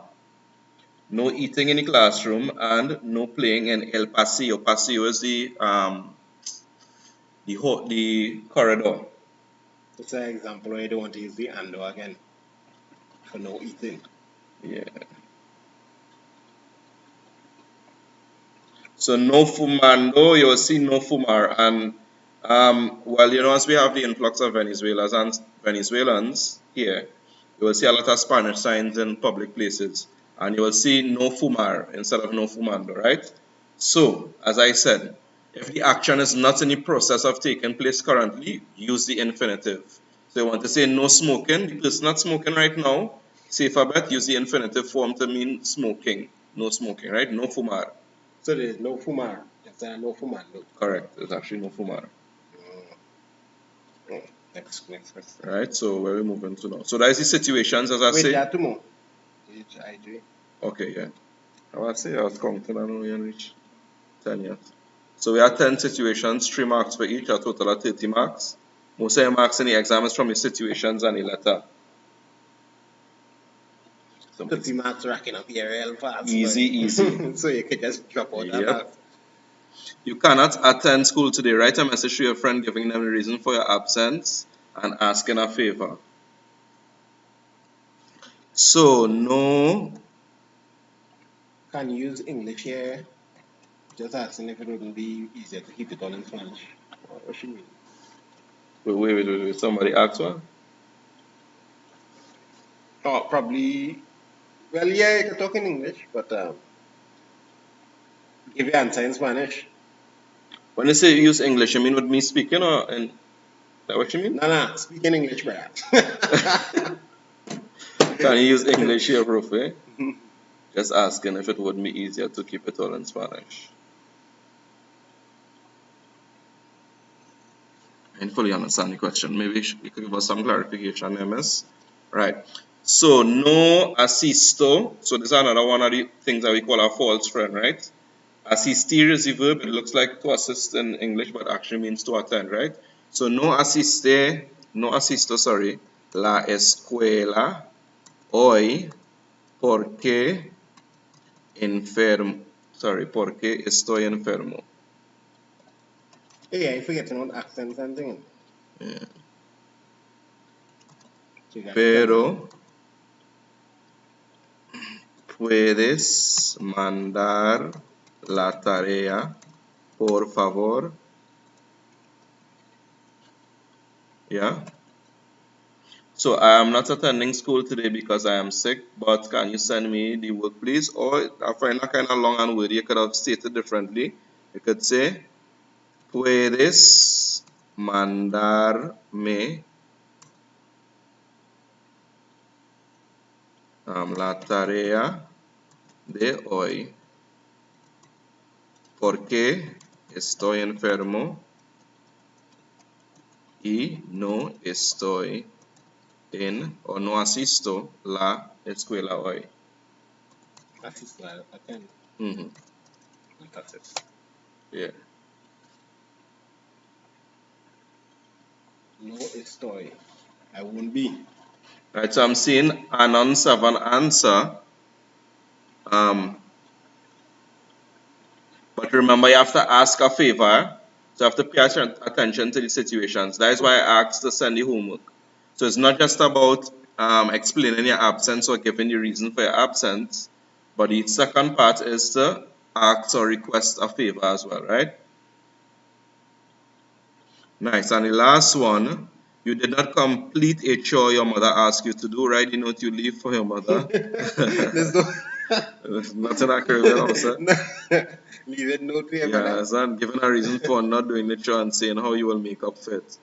no eating in the classroom and no playing in el pasillo. Pasillo is the corridor. It's an example where you don't want to use the ando again for no eating. Yeah. So no fumando, you'll see no fumar, and well, you know, as we have the influx of Venezuelans here, you will see a lot of Spanish signs in public places, and you will see no fumar instead of no fumando, right? So, as I said, if the action is not in the process of taking place currently, use the infinitive. So you want to say no smoking, the person not smoking right now, safer bet, use the infinitive form to mean smoking. No smoking, right? No fumar. So there's no fumar. There's no fumando. Correct. There's actually no fumar. Next question. Right. So where are we moving to now? So that is the situations, as I Wait, say. there are 2 more. HIJ. Okay, yeah. I was say I was counting. I don't know reach 10 yet. So we have 10 situations, 3 marks for each, a total of 30 marks. Most of the marks in the exam is from the situations and the letter. So 30 marks racking up here real fast. easy. So you can just drop out that Yep. fast. You cannot attend school today. Write a message to your friend giving them the reason for your absence and asking a favor. So no. Can you use English here? Just asking if it wouldn't be easier to keep it all in Spanish. What should mean? Wait. Somebody asked one? Oh, probably. Well, yeah, you can talk in English, but give your answer in Spanish. When you say you use English, you mean with me speaking or is that what you mean? No, speak in English, brother. Can you use English here, prof? Eh? Just asking if it would be easier to keep it all in Spanish. I didn't fully understand the question. Maybe you could give us some clarification, MS. Right. So, no asisto. So, this is another one of the things that we call a false friend, right? Asistir is the verb. It looks like to assist in English, but actually means to attend, right? So, no asisto, sorry, la escuela hoy porque porque estoy enfermo. Hey, I forget to note accents and things. Yeah. So you gotta Pero puedes mandar la tarea, por favor. Yeah. So I am not attending school today because I am sick, but can you send me the work, please? Or I find that kind of long and wordy. You could have stated differently. You could say, puedes mandarme la tarea de hoy porque estoy enfermo y no estoy en o no asisto la escuela hoy. assist while attend. Mhm. Not assist. Yeah. No estoy. I won't be. Right, so I'm seeing announce of an answer. But remember, you have to ask a favor. So you have to pay attention to the situations. That is why I asked to send the homework. So it's not just about explaining your absence or giving the reason for your absence, but the second part is to ask or request a favor as well, right? Nice. And the last one, you did not complete a chore your mother asked you to do, right? The note you leave for your mother. There's no Nothing occurs, you know, sir. leave it note for your Yeah, mother. it's not giving a reason for not doing the chore and saying how you will make up for it.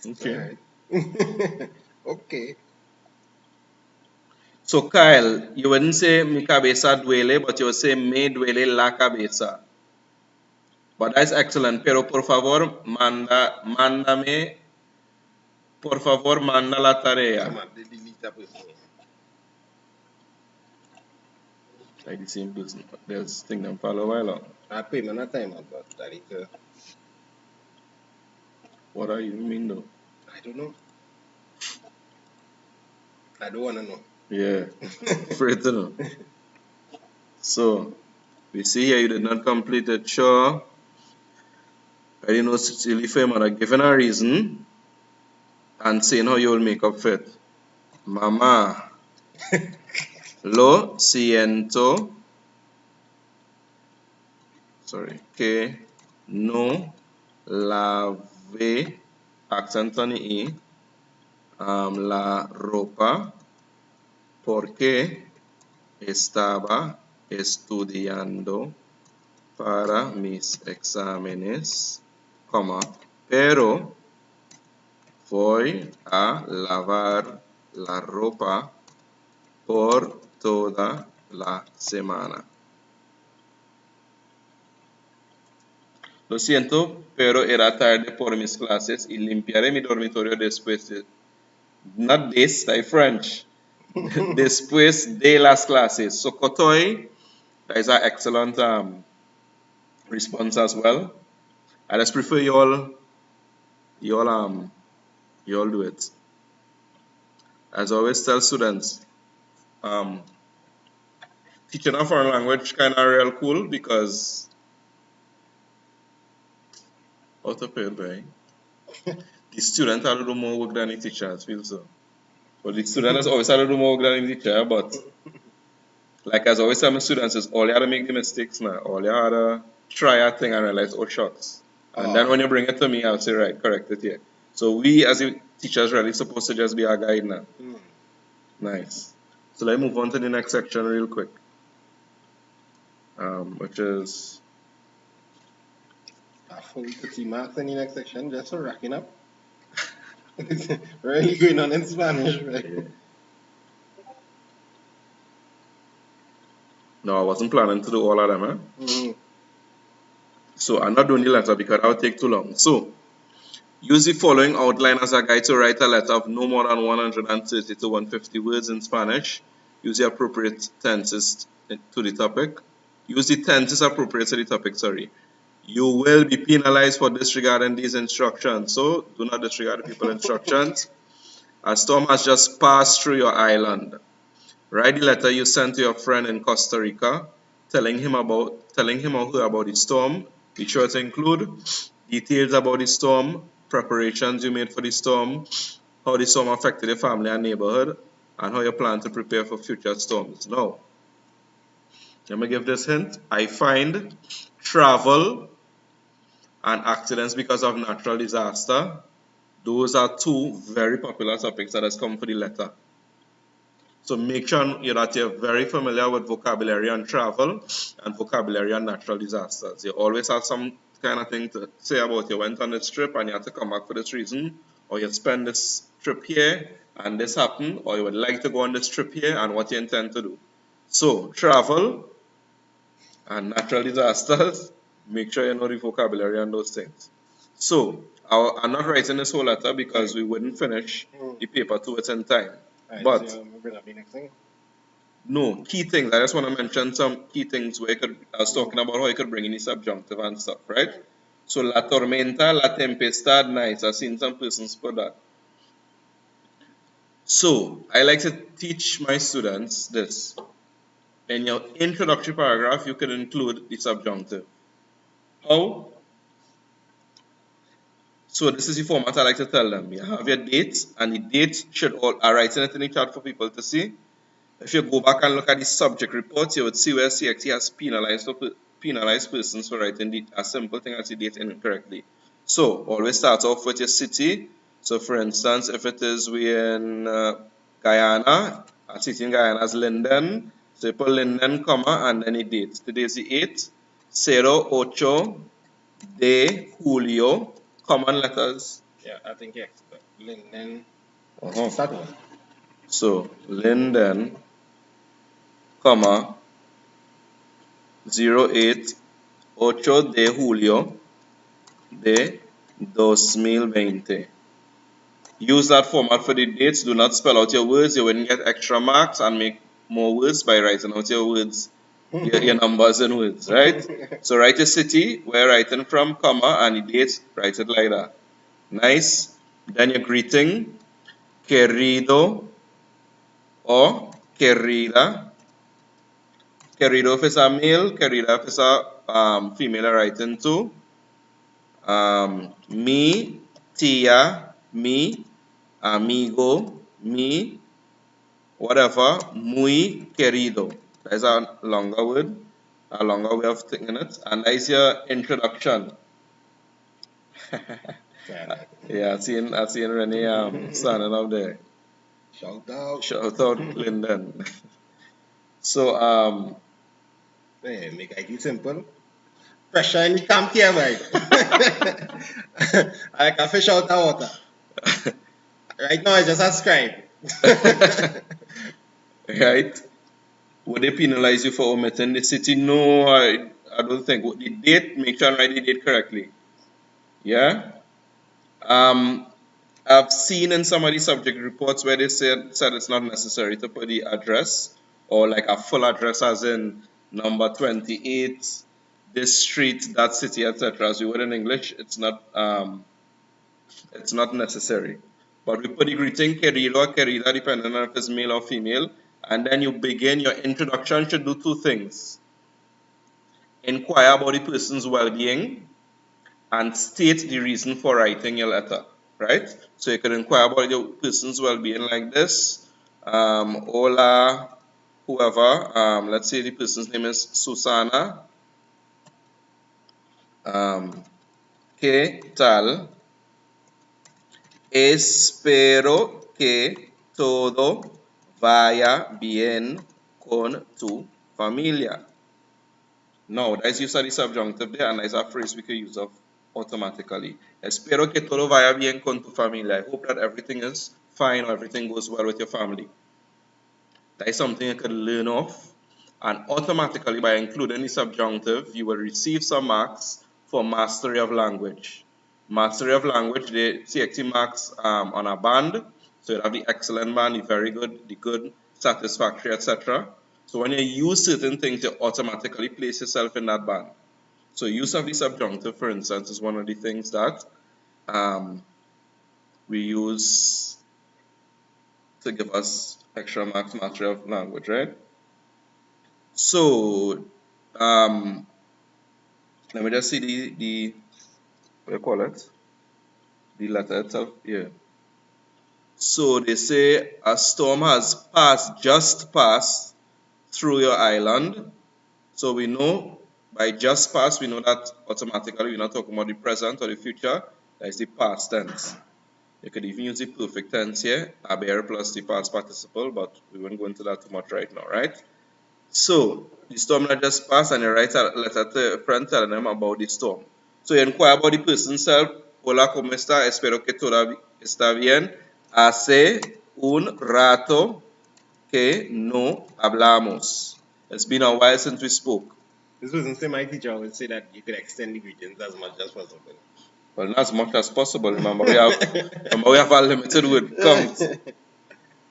Okay. Alright. Okay. So Kyle, you wouldn't say mi cabeza duele, but you would say me duele la cabeza. But that's excellent. Pero por favor, mándame, por favor, manda la tarea. Come on, delete that person. Like the same person. There's thing them follow while on. I pay man a time out, but that is, What do you mean though? I don't know. I don't wanna know. Yeah. Afraid to know. So we see here you did not complete the chore. I didn't know silly for your mother giving a reason and saying how you will make up for it. Mama, lo siento. Sorry. Que no lavé, accent on the E, la ropa porque estaba estudiando para mis exámenes, coma, pero voy a lavar la ropa por toda la semana. Lo siento, pero era tarde por mis clases y limpiaré mi dormitorio después de... Not this, like French. Después de las clases. So, Kotoy, that is an excellent response as well. I just prefer you all do it. As I always tell students, teaching a foreign language kind of real cool because out of it, right? The student had to do more work than the teacher, I feel so. But the student has always had to do more work than the teacher, but like as I always tell my students, is all you had to make the mistakes now. All you had to try a thing and realize, oh shucks. And then when you bring it to me, I'll say, right, correct it here. So we as the teachers really supposed to just be our guide now. Nice. So let's move on to the next section real quick. Which is A full 30 marks in the next section just for racking up. Really going on in Spanish, right? yeah. No, I wasn't planning to do all of them, So I'm not doing the letter because that would take too long. So use the following outline as a guide to write a letter of no more than 130 to 150 words in Spanish. Use the appropriate tenses to the topic. Use the tenses appropriate to the topic, sorry. You will be penalized for disregarding these instructions. So do not disregard the people's instructions. A storm has just passed through your island. Write the letter you sent to your friend in Costa Rica, telling him or her about the storm. Be sure to include details about the storm, preparations you made for the storm, how the storm affected your family and neighborhood, and how you plan to prepare for future storms. Now, let me give this hint. I find travel and accidents because of natural disaster. Those are two very popular topics that has come for the letter. So make sure that you're very familiar with vocabulary on travel and vocabulary on natural disasters. You always have some kind of thing to say about you went on this trip and you had to come back for this reason, or you spend this trip here and this happened, or you would like to go on this trip here and what you intend to do. So travel and natural disasters, make sure you know the vocabulary on those things. So I'm not writing this whole letter because we wouldn't finish the paper to it in time. Right, But so bring up the next thing. no, key things. I just want to mention some key things where I was talking about how you could bring in the subjunctive and stuff, right? So la tormenta, la tempestad, nice. I've seen some persons put that. So I like to teach my students this. In your introductory paragraph, you can include the subjunctive. How? So this is the format I like to tell them. You have your dates, and the dates should all are writing it in the chat for people to see. If you go back and look at the subject reports, you would see where CXC has penalized persons for writing a simple thing as the date incorrectly. So always start off with your city. So for instance, if it is we in Guyana, a city in Guyana is Linden. So you put Linden, comma, and then the date. Today is the 8th. 08 de Julio. Common letters. Yeah, I think yes. Linden. Uh-huh. That one. So Linden, comma, 08 de julio de 2020. Use that format for the dates. Do not spell out your words. You wouldn't get extra marks and make more words by writing out your words, your numbers and words, right? So write your city, where you're writing from, comma, and the date, write it like that. Nice. Then your greeting, querido or querida. Querido if it's a male, querida if it's a female writing too. Mi, tia, mi, amigo, mi, whatever, muy querido. That's a longer word, a longer way of thinking it. And that is your introduction. Yeah, I've seen Renee standing up there. Shout out. Shout out Linden. So Hey, make it simple. Pressure in the camp here, right? I can fish out the water. Right now, I just ascribe. Right? Would they penalize you for omitting the city? No, I don't think. The date, make sure and write the date correctly. Yeah? I've seen in some of the subject reports where they said it's not necessary to put the address or like a full address as in number 28, this street, that city, etc. As we would in English, it's not necessary. But we put the greeting, querido or querida, depending on if it's male or female, and then you begin. Your introduction should do two things. Inquire about the person's well-being and state the reason for writing your letter, right? So you can inquire about your person's well-being like this. Hola, whoever, let's say the person's name is Susana. ¿Qué tal? Espero que todo vaya bien con tu familia. Now, that's use of the subjunctive there, and that's a phrase we can use of automatically. Espero que todo vaya bien con tu familia. I hope that everything is fine or everything goes well with your family. That is something you can learn off, and automatically by including the subjunctive, you will receive some marks for mastery of language. Mastery of language, they CXC marks on a band. So you have the excellent band, the very good, the good, satisfactory, etc. So when you use certain things, you automatically place yourself in that band. So use of the subjunctive, for instance, is one of the things that we use to give us extra marks mastery of language, right? So let me just see the what do you call it? The letter itself here. So they say a storm has just passed through your island. So we know by just passed, we know that automatically we're not talking about the present or the future. That is the past tense. You could even use the perfect tense here, aber plus the past participle, but we won't go into that too much right now, right? So the storm that just passed, and you write a letter to a friend telling them about the storm. So you inquire about the person self. Hola, ¿cómo está? Espero que todo está bien. Hace un rato que no hablamos. It's been a while since we spoke. This wasn't say my teacher would say that you could extend the greetings as much as possible. Well, not as much as possible. Remember, we have a limited word count.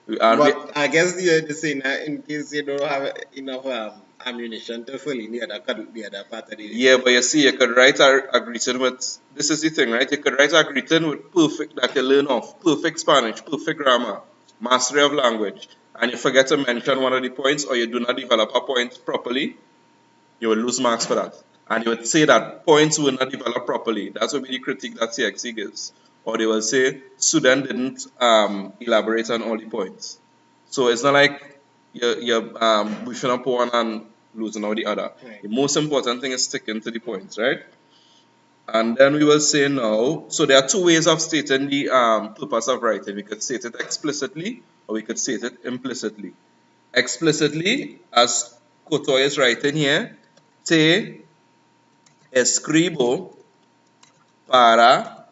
But I guess the saying that in case you don't have enough ammunition to fill in the other part of the. Yeah, but you see, you could write a greeting with, this is the thing, right? You could write a greeting with perfect, that you learn off, perfect Spanish, perfect grammar, mastery of language, and you forget to mention one of the points, or you do not develop a point properly, you will lose marks for that. And you would say that points were not developed properly. That's what be the critique that CXC gives. Or they will say student didn't elaborate on all the points. So it's not like you're pushing up one and losing out the other. Right. The most important thing is sticking to the points, right? And then we will say now, so there are two ways of stating the purpose of writing. We could state it explicitly, or we could state it implicitly. Explicitly, as Koto is writing here, te escribo para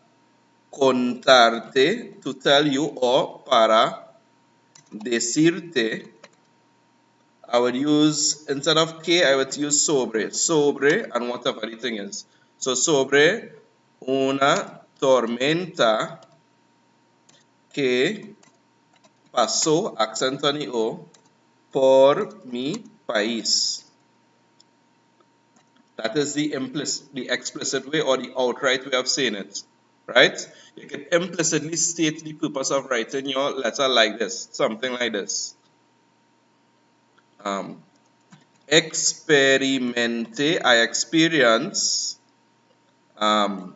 contarte, to tell you, or para decirte. I would use, instead of que, I would use sobre, and whatever the thing is. So sobre una tormenta que pasó, accent on the O, por mi país. That is the explicit way, or the outright way of saying it, right? You can implicitly state the purpose of writing your letter like this, something like this. Experimente, I experience el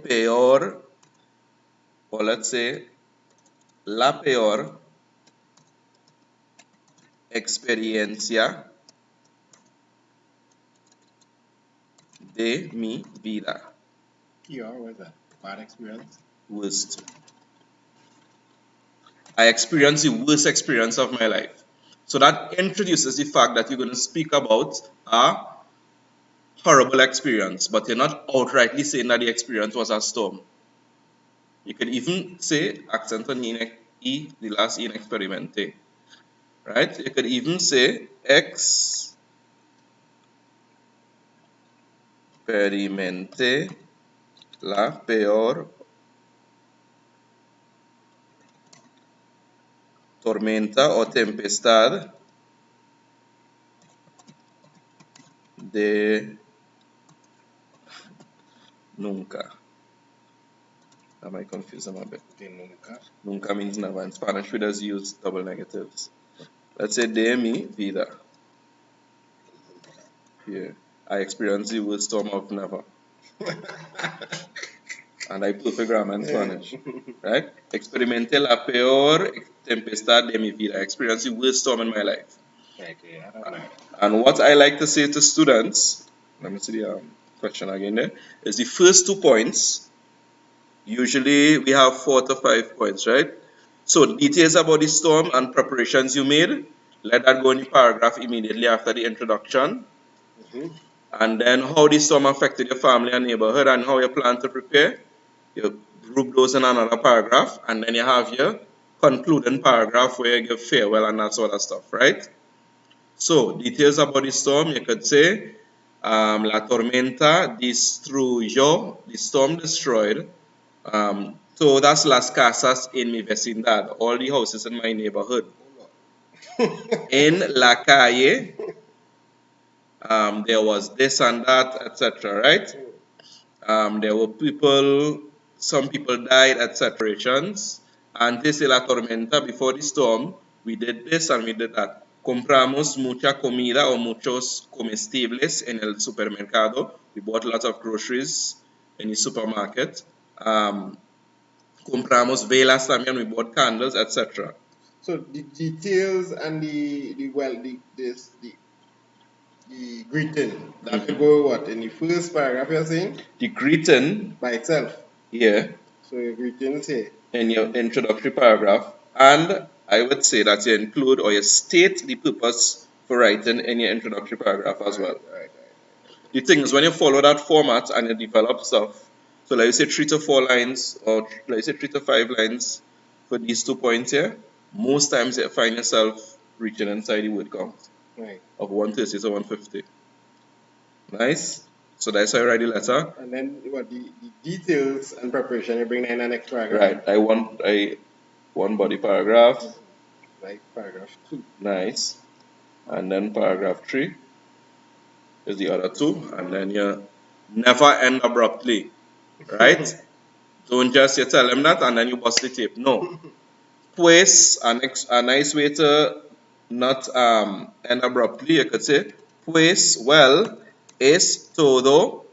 peor, or let's say la peor experiencia de mi vida. What is that? Bad experience? Worst. I experienced the worst experience of my life. So that introduces the fact that you're going to speak about a horrible experience, but you're not outrightly saying that the experience was a storm. You could even say, accent on E, the last E in experimente. Right? You could even say experimente la peor tormenta o tempestad de nunca. Am I confused a bit? De nunca. Nunca means never. In Spanish, we just use double negatives. Let's say de mi vida. Yeah. I experienced the worst storm of never. And I perfect grammar in Spanish. Right? Experimenté la peor tempestad de mi vida. I experienced the worst storm in my life. Okay, I don't know. And what I like to say to students, let me see the question again there, is the first 2 points, usually we have 4 to 5 points, right? So details about the storm and preparations you made, let that go in the paragraph immediately after the introduction. And then how the storm affected your family and neighborhood and how you plan to prepare, you group those in another paragraph, and then you have your concluding paragraph where you give farewell and that sort of stuff, right? So, details about the storm, you could say, la tormenta destruyó, the storm destroyed, todas las casas en mi vecindad, all the houses in my neighborhood. En la calle, there was this and that, etc., right? There were people some people died, etc. Antes de la tormenta, before the storm, we did this and we did that. Compramos mucha comida o muchos comestibles en el supermercado. We bought lots of groceries in the supermarket. Compramos velas también, we bought candles, etc. So the details and the greeting that could go what in the first paragraph you're saying? The greeting By itself. Yeah. So your greetings here. In your introductory paragraph, and I would say that you include or you state the purpose for writing in your introductory paragraph as well. Right. The thing is, when you follow that format and you develop stuff, so like you say 3 to 4 lines or like you say 3 to 5 lines for these 2 points here, most times you find yourself reaching inside the word count of 130 to 150. Nice. So that's how I write the letter. And then what the details and preparation you bring in the next paragraph. Right. I want body paragraph. Like paragraph 2. Nice. And then paragraph 3 is the other 2, and then you never end abruptly, right? Don't just you tell them that and then you bust the tape. No. Pues, a nice way to not end abruptly, you could say, pues, well, es todo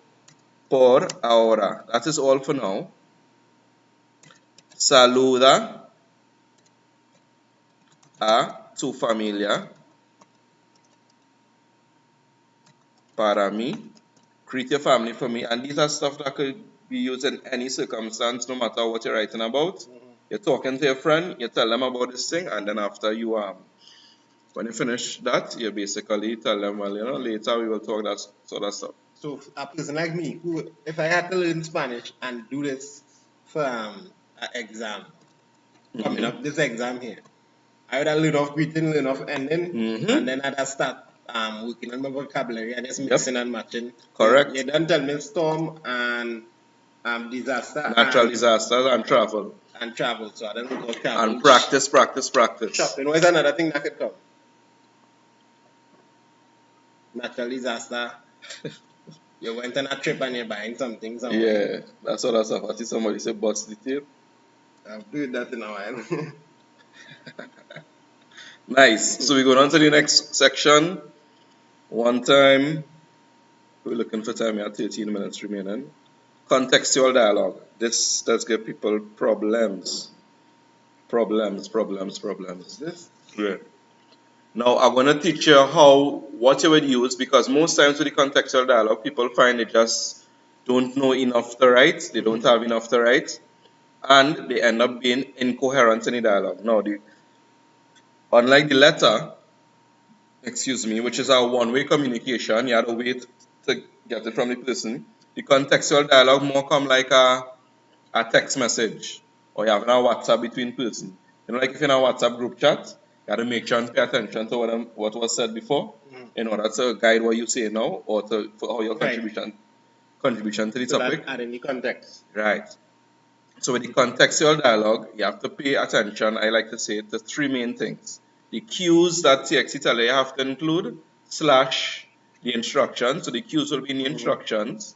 por ahora. That is all for now. Saluda a tu familia para mí. Greet your family for me. And these are stuff that could be used in any circumstance, no matter what you're writing about. You're talking to your friend, you tell them about this thing, and then after you when you finish that, you basically tell them, well, you know, later we will talk that sort of stuff. So a person like me, who, if I had to learn Spanish and do this for an exam, coming up this exam here, I would have learned off greeting, learn off ending, and then I'd have start working on my vocabulary and just mixing and matching. Correct. You don't tell me storm and disaster. Natural disasters and travel. And travel, so I don't know about travel. And practice. Shopping, what is another thing that could come? Natural disaster. You went on a trip and you're buying something somewhere. Yeah, that's all that stuff. I see somebody say bust the tape. I've doing that in a while. Nice. So we go on to the next section. One time, we're looking for time, we have 13 minutes remaining. Contextual dialogue. This does give people problems. Problems. This? Yeah. Now, I'm going to teach you what you would use, because most times with the contextual dialogue, people find they just don't know enough to write. They don't have enough to write. And they end up being incoherent in the dialogue. Now, unlike the letter, which is a one-way communication, you have to wait to get it from the person. The contextual dialogue more come like a text message, or you have a WhatsApp between person. You know, like if you're in a WhatsApp group chat, you have to make sure and pay attention to what was said before, in order to guide what you say now, or for how your contribution to the topic. Add any context. Right. So with the contextual dialogue, you have to pay attention, I like to say, to 3 main things. The cues that CSEC tell you have to include, / the instructions. So the cues will be in the instructions.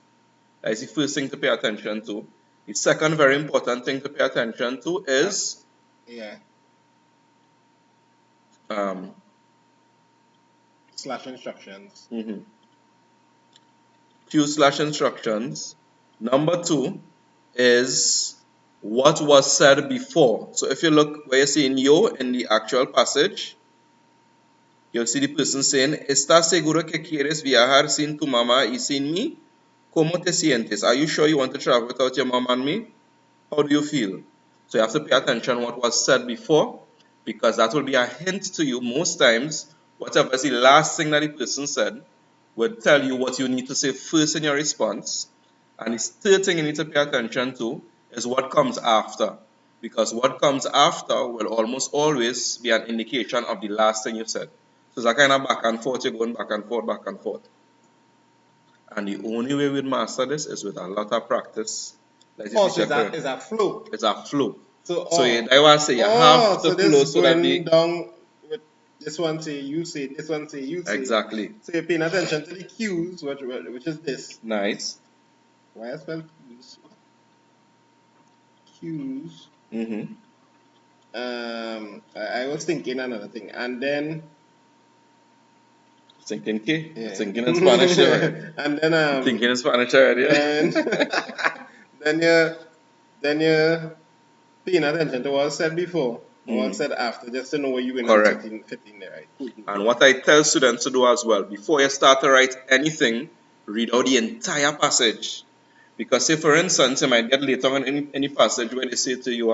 That is the first thing to pay attention to. The second very important thing to pay attention to is / instructions. Cue / instructions. Number 2 is what was said before. So if you look where you see in yo in the actual passage, you'll see the person saying, ¿Estás seguro que quieres viajar sin tu mamá y sin mí? ¿Cómo te sientes? Are you sure you want to travel without your mom and me? How do you feel? So you have to pay attention what was said before, because that will be a hint to you. Most times, whatever is the last thing that the person said will tell you what you need to say first in your response. And the third thing you need to pay attention to is what comes after, because what comes after will almost always be an indication of the last thing you said. So it's a kind of back and forth, you're going back and forth. And the only way we'd master this is with a lot of practice. It's a flow. It's a flow. So I want to say you have to flow so that down with this one say you say, this one say you say. Exactly. So you're paying attention to the cues, which is this. Nice. Why I spell cues? cues. Mm-hmm. I was thinking another thing, and then Thinking K. yeah. Thinking in Spanish already. And then Thinking in Spanish already. then then you paying attention to what said before, or what said after, just to know where you're going to fit in there, right? Cool. And what I tell students to do as well, before you start to write anything, read out the entire passage. Because say for instance, you might get later on in any passage where they say to you,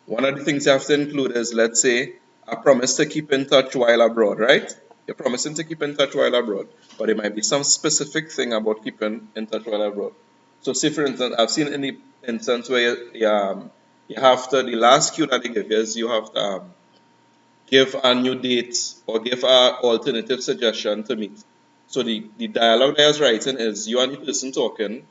one of the things you have to include is, let's say, a promise to keep in touch while abroad, right? You're promising to keep in touch while abroad, but it might be some specific thing about keeping in touch while abroad. So say for instance, I've seen in the instance where you have to, the last cue that they give you is you have to give a new date or give an alternative suggestion to meet. So the dialogue that I was writing is you and the person talking,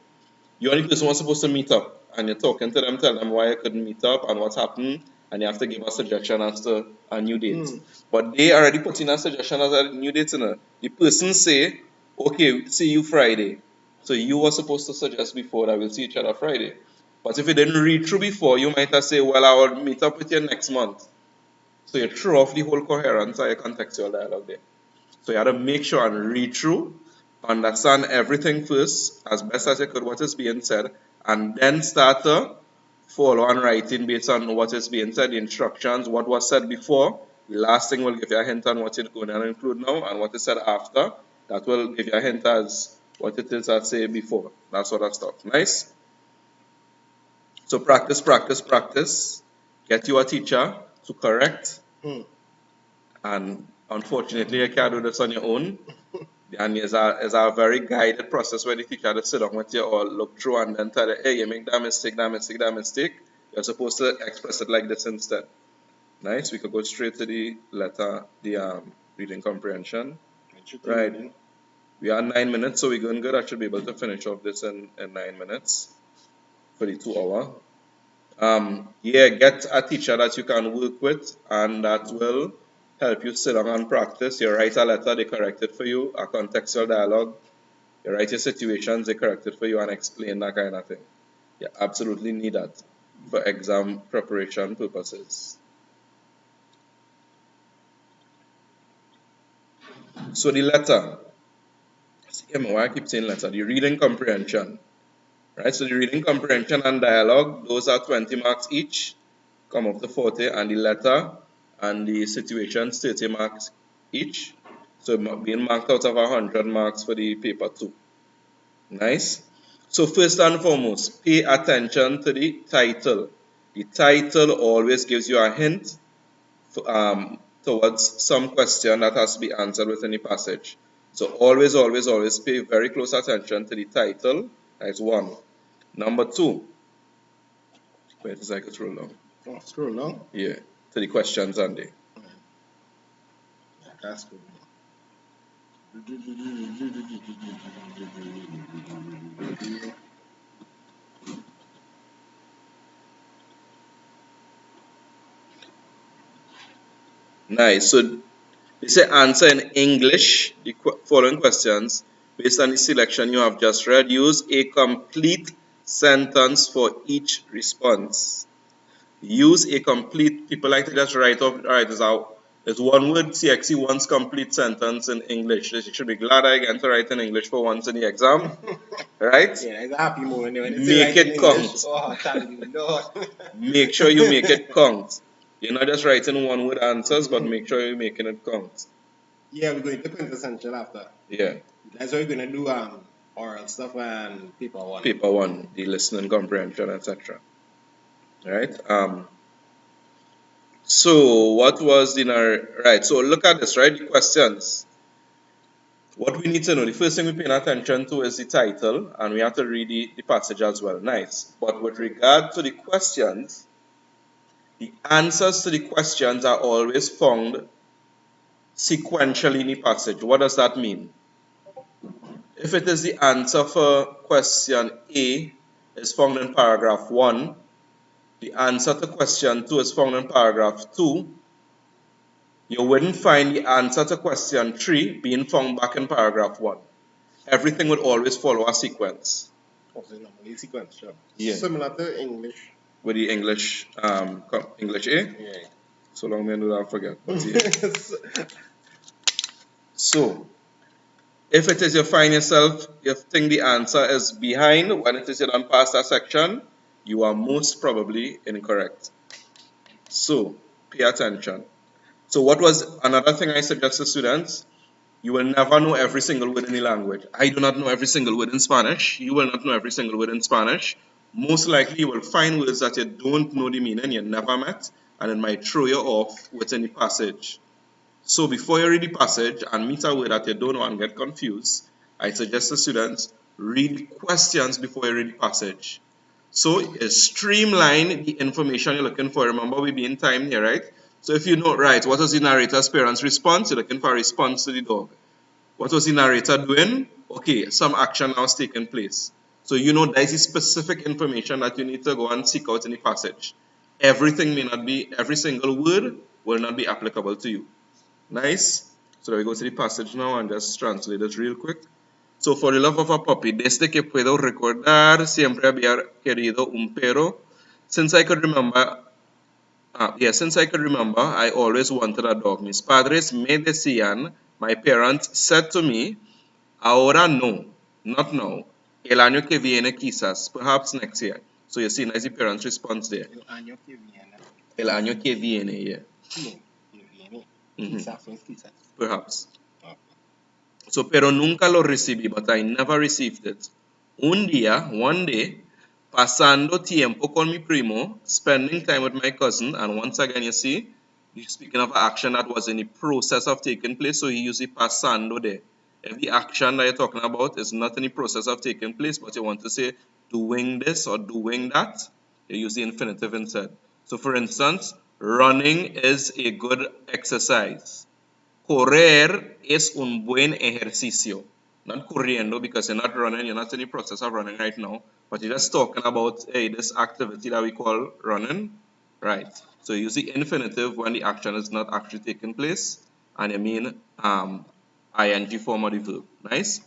you and the person was supposed to meet up, and you're talking to them, tell them why you couldn't meet up and what's happened, and you have to give a suggestion as to a new date. But they already put in a suggestion as a new date. The person say, okay, see you Friday. So you were supposed to suggest before that we'll see each other Friday. But if you didn't read through before, you might have said, well, I will meet up with you next month. So you throw off the whole coherence of your contextual dialogue there. So you have to make sure and read through, understand everything first, as best as you could, what is being said, and then start to follow on writing based on what is being said, the instructions, what was said before. The last thing will give you a hint on what you're going to include now, and what is said after. That will give you a hint as what it is I say before. That sort of stuff. Nice? So practice, practice, practice. Get you a teacher to correct. And unfortunately, you can't do this on your own. And it's a very guided process where the teacher just sit down with you or look through and then tell you, hey, you make that mistake, that mistake, that mistake. You're supposed to express it like this instead. Nice. We could go straight to the letter, the reading comprehension. Right. We are 9 minutes, so we're going good. I should be able to finish off this in 9 minutes for the 2 hour. Yeah, get a teacher that you can work with and that will help you sit down and practice. You write a letter, they correct it for you, a contextual dialogue. You write your situations, they correct it for you and explain that kind of thing. You absolutely need that for exam preparation purposes. So the letter, see why I keep saying letter, the reading comprehension. Right, so the reading comprehension and dialogue, those are 20 marks each, come up to 40, and the letter and the situations 30 marks each. So being marked out of 100 marks for the paper 2. Nice. So first and foremost, pay attention to the title. The title always gives you a hint towards some question that has to be answered within the passage. So always, always, always pay very close attention to the title. That's one. Number 2. Wait a second, scroll down. Oh, scroll down? Yeah, to the questions on there. Yeah, that's good. Nice. So they say answer in English the following questions based on the selection you have just read. Use a complete sentence for each response. Use a complete. People like to just write off. Alright, there's one word. CXC wants complete sentence in English. You should be glad I get to write in English for once in the exam. Right? Yeah, it's a happy moment. Make it count. Oh, thank you, Lord. Make sure you make it count. You're not just writing one word answers, but make sure you're making it count. Yeah, we're going to Quintessential after. Yeah. That's what we're going to do oral stuff and paper 1. Paper 1, the listening comprehension, etc. Right? So what was the right? So look at this, right? The questions. What we need to know, the first thing we're paying attention to is the title, and we have to read the passage as well. Nice. But with regard to the questions, the answers to the questions are always found sequentially in the passage. What does that mean? If it is the answer for question A is found in paragraph 1, the answer to question 2 is found in paragraph 2, you wouldn't find the answer to question 3 being found back in paragraph 1. Everything would always follow a sequence. Also, normally sequence, sure. Yeah. Similar to English. with the English English A. Yeah. So long may I do that, I forget. But yeah. So if it is you find yourself, you think the answer is behind when it is you done past that section, you are most probably incorrect. So pay attention. So what was another thing I suggest to students? You will never know every single word in the language. I do not know every single word in Spanish. You will not know every single word in Spanish. Most likely you will find words that you don't know the meaning, you never met, and it might throw you off within the passage. So before you read the passage and meet a word that you don't know and get confused, I suggest to students read questions before you read the passage. So streamline the information you're looking for. Remember, we be in time here, right? So if you know, right, what was the narrator's parents' response? You're looking for a response to the dog. What was the narrator doing? Okay, some action now is taking place. So you know that is specific information that you need to go and seek out in the passage. Everything may not be, every single word will not be applicable to you. Nice? So let me go to the passage now and just translate it real quick. So, for the love of a puppy, desde que puedo recordar, siempre había querido un perro. Since I could remember, I always wanted a dog. Mis padres me decían, my parents said to me, ahora no, not now. El año que viene quizás, perhaps next year. So you see, nice the parents' response there. El año que viene. El año que viene, yeah. Sí, que viene. Quizás, quizás. Perhaps. Okay. So, pero nunca lo recibí, but I never received it. Un día, one day, pasando tiempo con mi primo, spending time with my cousin, and once again, you see, speaking of action that was in the process of taking place, so he used the pasando there. If the action that you're talking about is not in the process of taking place, but you want to say doing this or doing that, you use the infinitive instead. So, for instance, running is a good exercise. Correr es un buen ejercicio. Not corriendo, because you're not running, you're not in the process of running right now, but you're just talking about, hey, this activity that we call running, right? So you use the infinitive when the action is not actually taking place, and you mean ing form of the verb. Nice?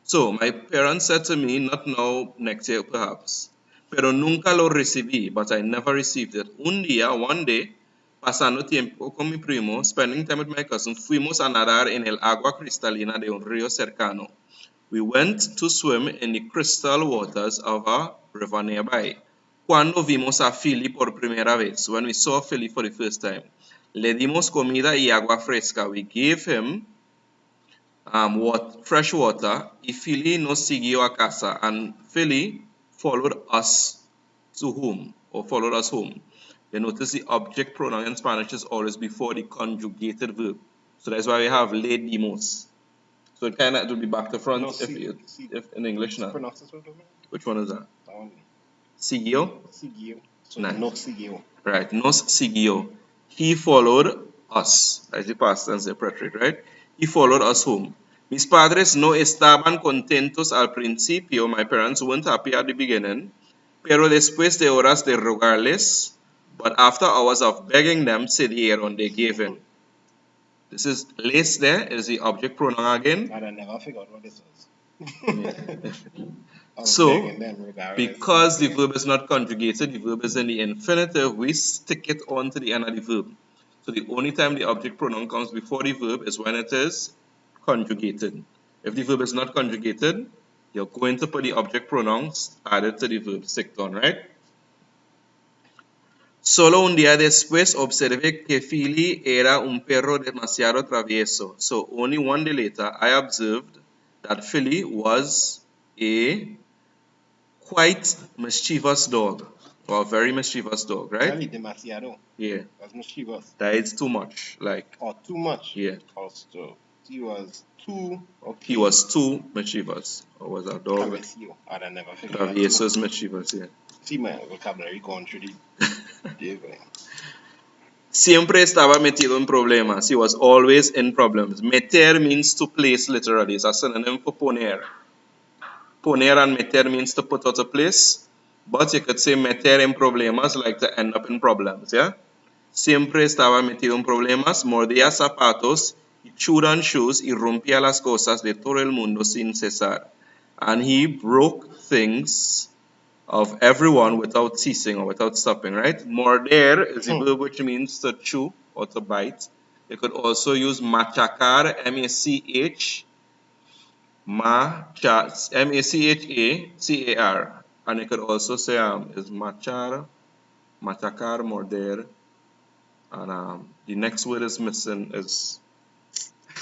So my parents said to me, not now, next year perhaps, pero nunca lo recibí, but I never received it. Un día, one day, pasando tiempo con mi primo, spending time with my cousin, fuimos a nadar en el agua cristalina de un río cercano. We went to swim in the crystal waters of a river nearby. Cuando vimos a Philly por primera vez, when we saw Philly for the first time, le dimos comida y agua fresca. We gave him fresh water, y Philly nos siguió a casa, and Philly followed us to home, or followed us home. You notice the object pronoun in Spanish is always before the conjugated verb. So that's why we have le dimos. So it kind of will be back to front if in English now. Which one is that? That one. Siguió? Siguió. So Nice. nos siguió. Right, nos siguió. He followed us. That's the past tense, the preterite, right? He followed us home. Mis padres no estaban contentos al principio. My parents weren't happy at the beginning. Pero después de horas de rogarles, but after hours of begging them, se dieron, they gave in. This is les there is the object pronoun again. And I never figured what this was. So, because the verb is not conjugated, the verb is in the infinitive, we stick it on to the end of the verb. So the only time the object pronoun comes before the verb is when it is conjugated. If the verb is not conjugated, you're going to put the object pronouns added to the verb sticked on, right? Solo un día después observé que Philly era un perro demasiado travieso. So only one day later, I observed that Philly was a quite mischievous dog, or a very mischievous dog, right? Really demasiado. Yeah. That's mischievous. That is too much, like. Or too much. Yeah. Also, he was too. Okay. He was too mischievous, or was a dog? Travieso. I never figured Travieso is mischievous, yeah. See my vocabulary going through the Siempre estaba metido en problemas. He was always in problems. Meter means to place literally. It's a synonym for poner. Poner and meter means to put out a place. But you could say meter en problemas, like to end up in problems, yeah? Siempre estaba metido en problemas. Mordía zapatos, y chewed on shoes, y rompía las cosas de todo el mundo sin cesar. And he broke things of everyone without ceasing or without stopping, right? Morder is a verb which means to chew or to bite. You could also use machacar, M-A-C-H, M-A-C-H-A-C-A-R. And you could also say is machacar, morder. And the next word is missing is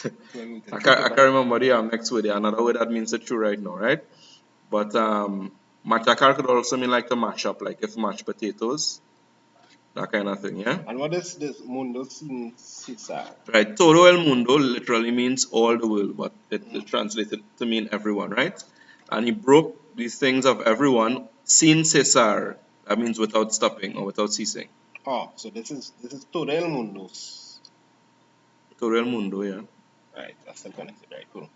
I can't remember the next word. Another word that means to chew right now, right? But machacar could also mean like to mash up, like if mashed potatoes, that kind of thing, yeah? And what is this mundo sin Cesar? Right, todo el mundo literally means all the world, but it translated to mean everyone, right? And he broke these things of everyone sin cesar, that means without stopping or without ceasing. Oh, so this is todo el mundo. Todo el mundo, yeah. Right, that's still connected, right? Cool.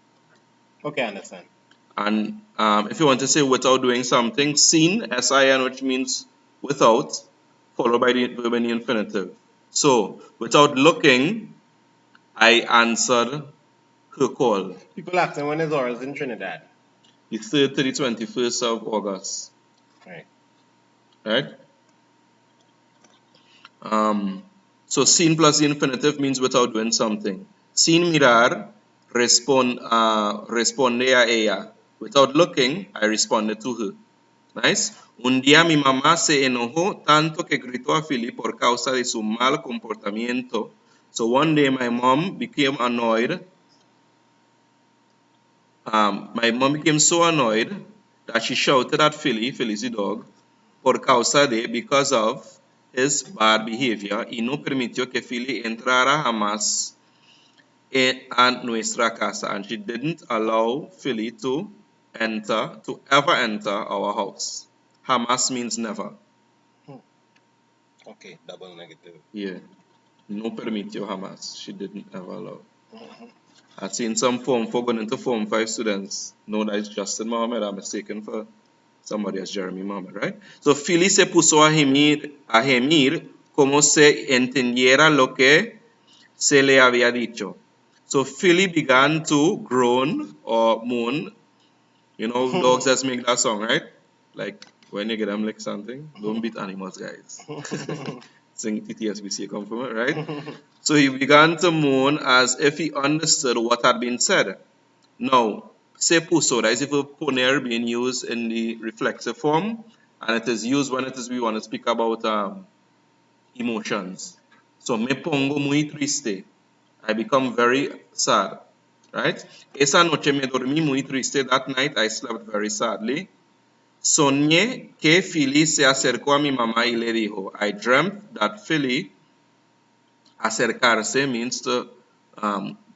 Okay, I understand. And if you want to say without doing something, sin, S-I-N, which means without, followed by the verb in the infinitive. So, without looking, I answered her call. People asking when is ours in Trinidad? The 3rd to the 21st of August. Right. Right? So, sin plus the infinitive means without doing something. Sin mirar, responde a ella. Without looking, I responded to her. Nice. Un día mi mamá se enojó tanto que gritó a Philly por causa de su mal comportamiento. So one day my mom became annoyed. My mom became so annoyed that she shouted at Philly, Philly's the dog, por causa de, because of his bad behavior, y no permitió que Philly entrara jamás a nuestra casa. And she didn't allow Philly to ever enter our house. Jamás means never. Okay, double negative. Yeah. No permitió jamás. She didn't ever allow. I've seen some Form 4 going into Form 5 students know that it's Justin Mohammed. I'm mistaken for somebody as Jeremy Mohammed, right? So Philly se puso a gemir como se entendiera lo que se le había dicho. So Philly began to groan or moan. You know, dogs just make that song, right? Like when you get them like something, don't beat animals, guys. Sing TTSBC come from it, right? So he began to moan as if he understood what had been said. Now, se puso, that is if a poner being used in the reflexive form, and it is used when we want to speak about emotions. So, me pongo muy triste. I become very sad, right? Esa noche me dormí muy triste. That night I slept very sadly. Soñé que Philly se acercó a mi mamá y le dijo, I dreamt that Philly, acercarse means to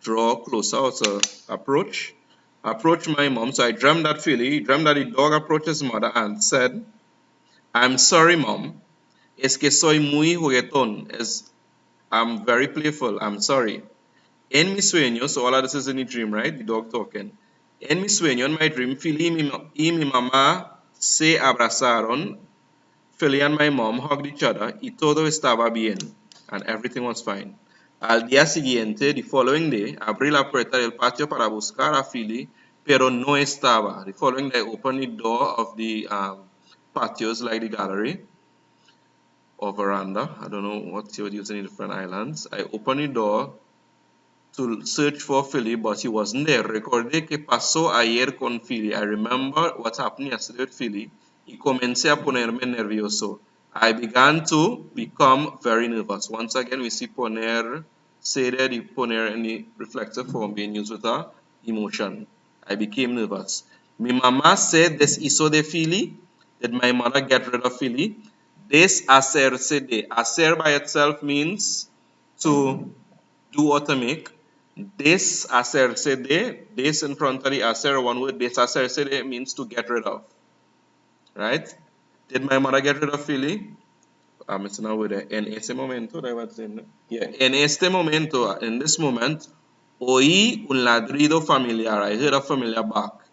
draw closer or to approach my mom. So I dreamt that Philly, dreamt that the dog approached his mother and said, I'm sorry, mom. Es que soy muy juguetón. I'm very playful. I'm sorry. En mi sueño, so all of this is in the dream, right? The dog talking. En mi sueño, in my dream, Philly y mi mamá se abrazaron. Philly and my mom hugged each other y todo estaba bien. And everything was fine. Al día siguiente, the following day, abrí la puerta del patio para buscar a Philly, pero no estaba. The following day, I opened the door of the patios, like the gallery or veranda. I don't know what you would use in different islands. I opened the door to search for Philly, but he wasn't there. Recordé que pasó ayer con Philly. I remember what happened yesterday with Philly. Y comencé a ponerme nervioso. I began to become very nervous. Once again, we see poner, say that the poner in the reflexive form being used with a emotion. I became nervous. Mi mamá se deshizo de Philly. Did my mother get rid of Philly? Deshacerse de. Hacer by itself means to do or to make. Deshacerse de, des in front of the hacer, one word, deshacerse de means to get rid of. Right? Did my mother get rid of Philly? It's now with en ese momento, yeah. En este momento, in this moment, oí un ladrido familiar. I heard a familiar bark.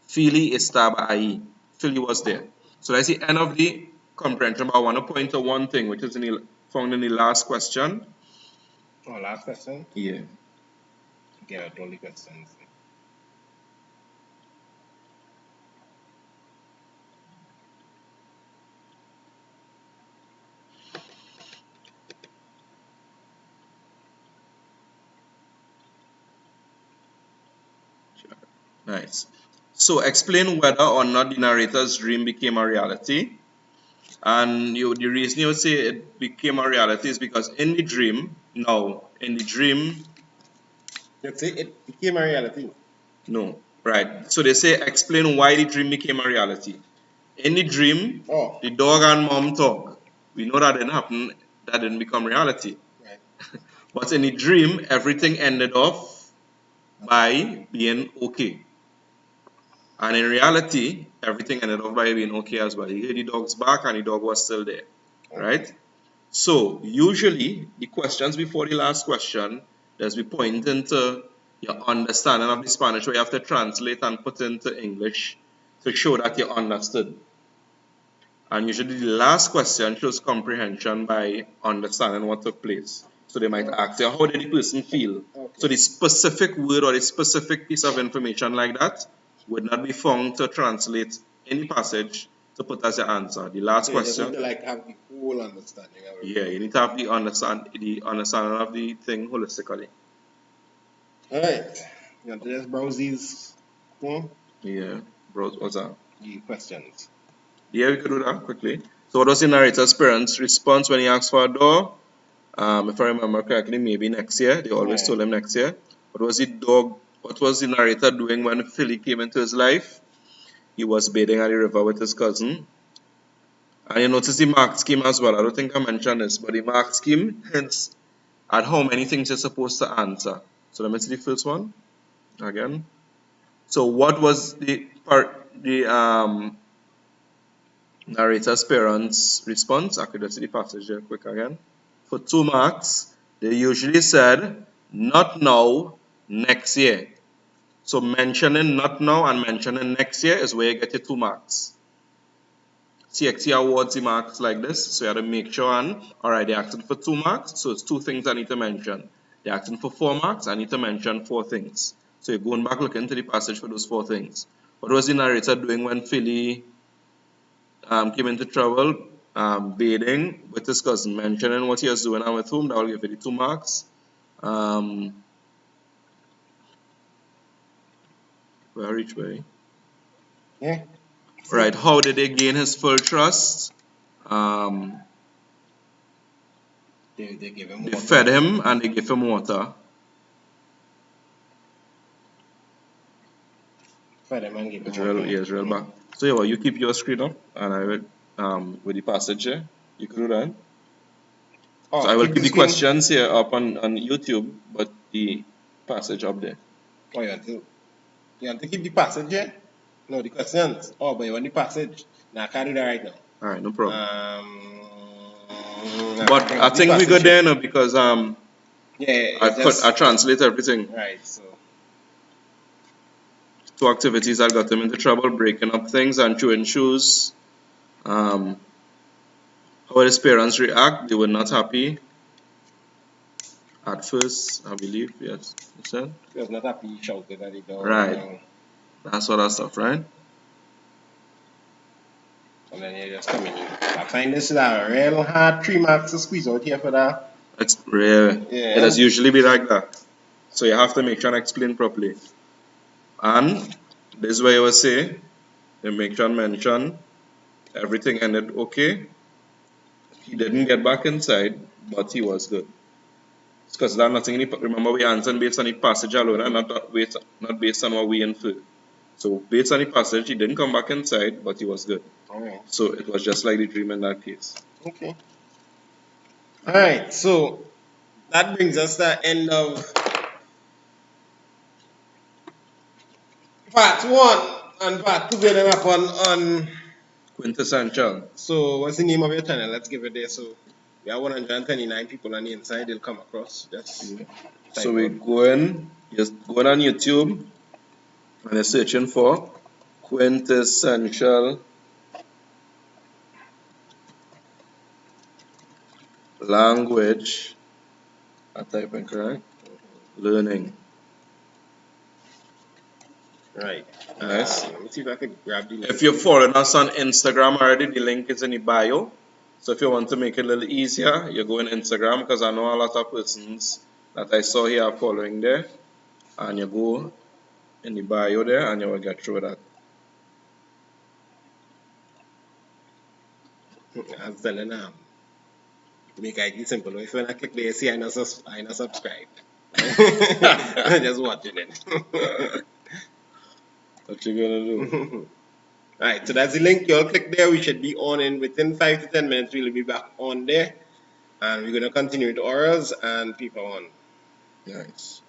Philly estaba ahí. Philly was there. So that's the end of the comprehension. But I want to point to one thing, which is found in the last question. Oh, last question? Yeah. Get all the questions. Nice. So explain whether or not the narrator's dream became a reality. And the reason you would say it became a reality is because in the dream, Let's say it became a reality. no, right. So they say explain why the dream became a reality. In the dream, Oh, the dog and mom talk. We know that didn't happen, that didn't become reality. right. But in the dream, everything ended off by being okay. And in reality, everything ended up by being okay as well. You hear the dog's back and the dog was still there, right? So usually the questions before the last question, there's be pointing to your understanding of the Spanish, where you have to translate and put into English to show that you understood. And usually the last question shows comprehension by understanding what took place. So they might ask you, how did the person feel? Okay. So the specific word or the specific piece of information like that would not be found to translate any passage to put as your answer. The last So you just question. need to like have the whole understanding of it. Yeah, you need to have the understanding of the thing holistically. Alright. You want to just browse these Yeah, bro, what's that? the questions. Yeah, we could do that quickly. So what was the narrator's parents' response when he asked for a door? If I remember correctly, maybe next year. They always told him next year. What was the narrator doing when Philly came into his life? He was bathing at the river with his cousin. And you notice the mark scheme as well. I don't think I mentioned this, but the mark scheme hints at how many things you're supposed to answer. So let me see the first one again. So what was the narrator's parents' response? I could just see the passage there quick again. For 2 marks, they usually said, not now, next year. So mentioning not now and mentioning next year is where you get your 2 marks. CXC awards the marks like this, so you have to make sure alright, they're asking for 2 marks, so it's 2 things I need to mention. They're asking for 4 marks, I need to mention 4 things. So you're going back looking into the passage for those 4 things. What was the narrator doing when Philly came into trouble? Bathing with his cousin, mentioning what he was doing and with whom, that will give you the 2 marks. Where reach way? Yeah. Right, how did they gain his full trust? They give him They water. fed him and they gave him water. Fed him and give him It's water. real, yeah, it's real back. So yeah, well, you keep your screen up and I will with the passage here. You can do that. Oh, So I will keep the screen. questions here up on YouTube, but the passage up there. Oh, you want to keep the passage here? No, the questions. Oh, but you want the passage. Now I can't do that right now. Alright, no problem. But I think we go there now because yeah, I translate everything. Right, so 2 activities that got him into trouble: breaking up things and chewing shoes. How did his parents react? They were not happy at first, I believe. Yes, you said. he was not happy, he shouted at the door. Right. That's all that stuff, right? And then you just come in. I find this is a real hard 3 marks to squeeze out here for that. It's rare. Yeah. It does usually be like that. So you have to make sure and explain properly. And this is where you will say, you make sure and mention everything ended okay. He didn't get back inside, but he was good. Because that nothing. Remember, we answered based on the passage alone, and not based on what we inferred. So based on the passage, he didn't come back inside, but he was good. Alright. So it was just like the dream in that case. Okay. Alright, so that brings us to the end of part 1 and part 2 going up on Quintessential. So what's the name of your channel? Let's give it there. So we have 129 people on the inside. They'll come across. So we're just going on YouTube and you're searching for Quintessential Language. I type in correct. Learning. Right. Nice. Let me see if I can grab the link. If you're following us on Instagram already, the link is in the bio. So if you want to make it a little easier, you go on Instagram, because I know a lot of persons that I saw here are following there. And you go in the bio there, and you will get through that. I was telling them, make it simple. If you want to click there, see I not subscribe. Just watching it. What you gonna do? Alright, so that's the link. You all click there. We should be on in within 5 to 10 minutes. We'll be back on there. And we're going to continue with orals and paper 1. Nice.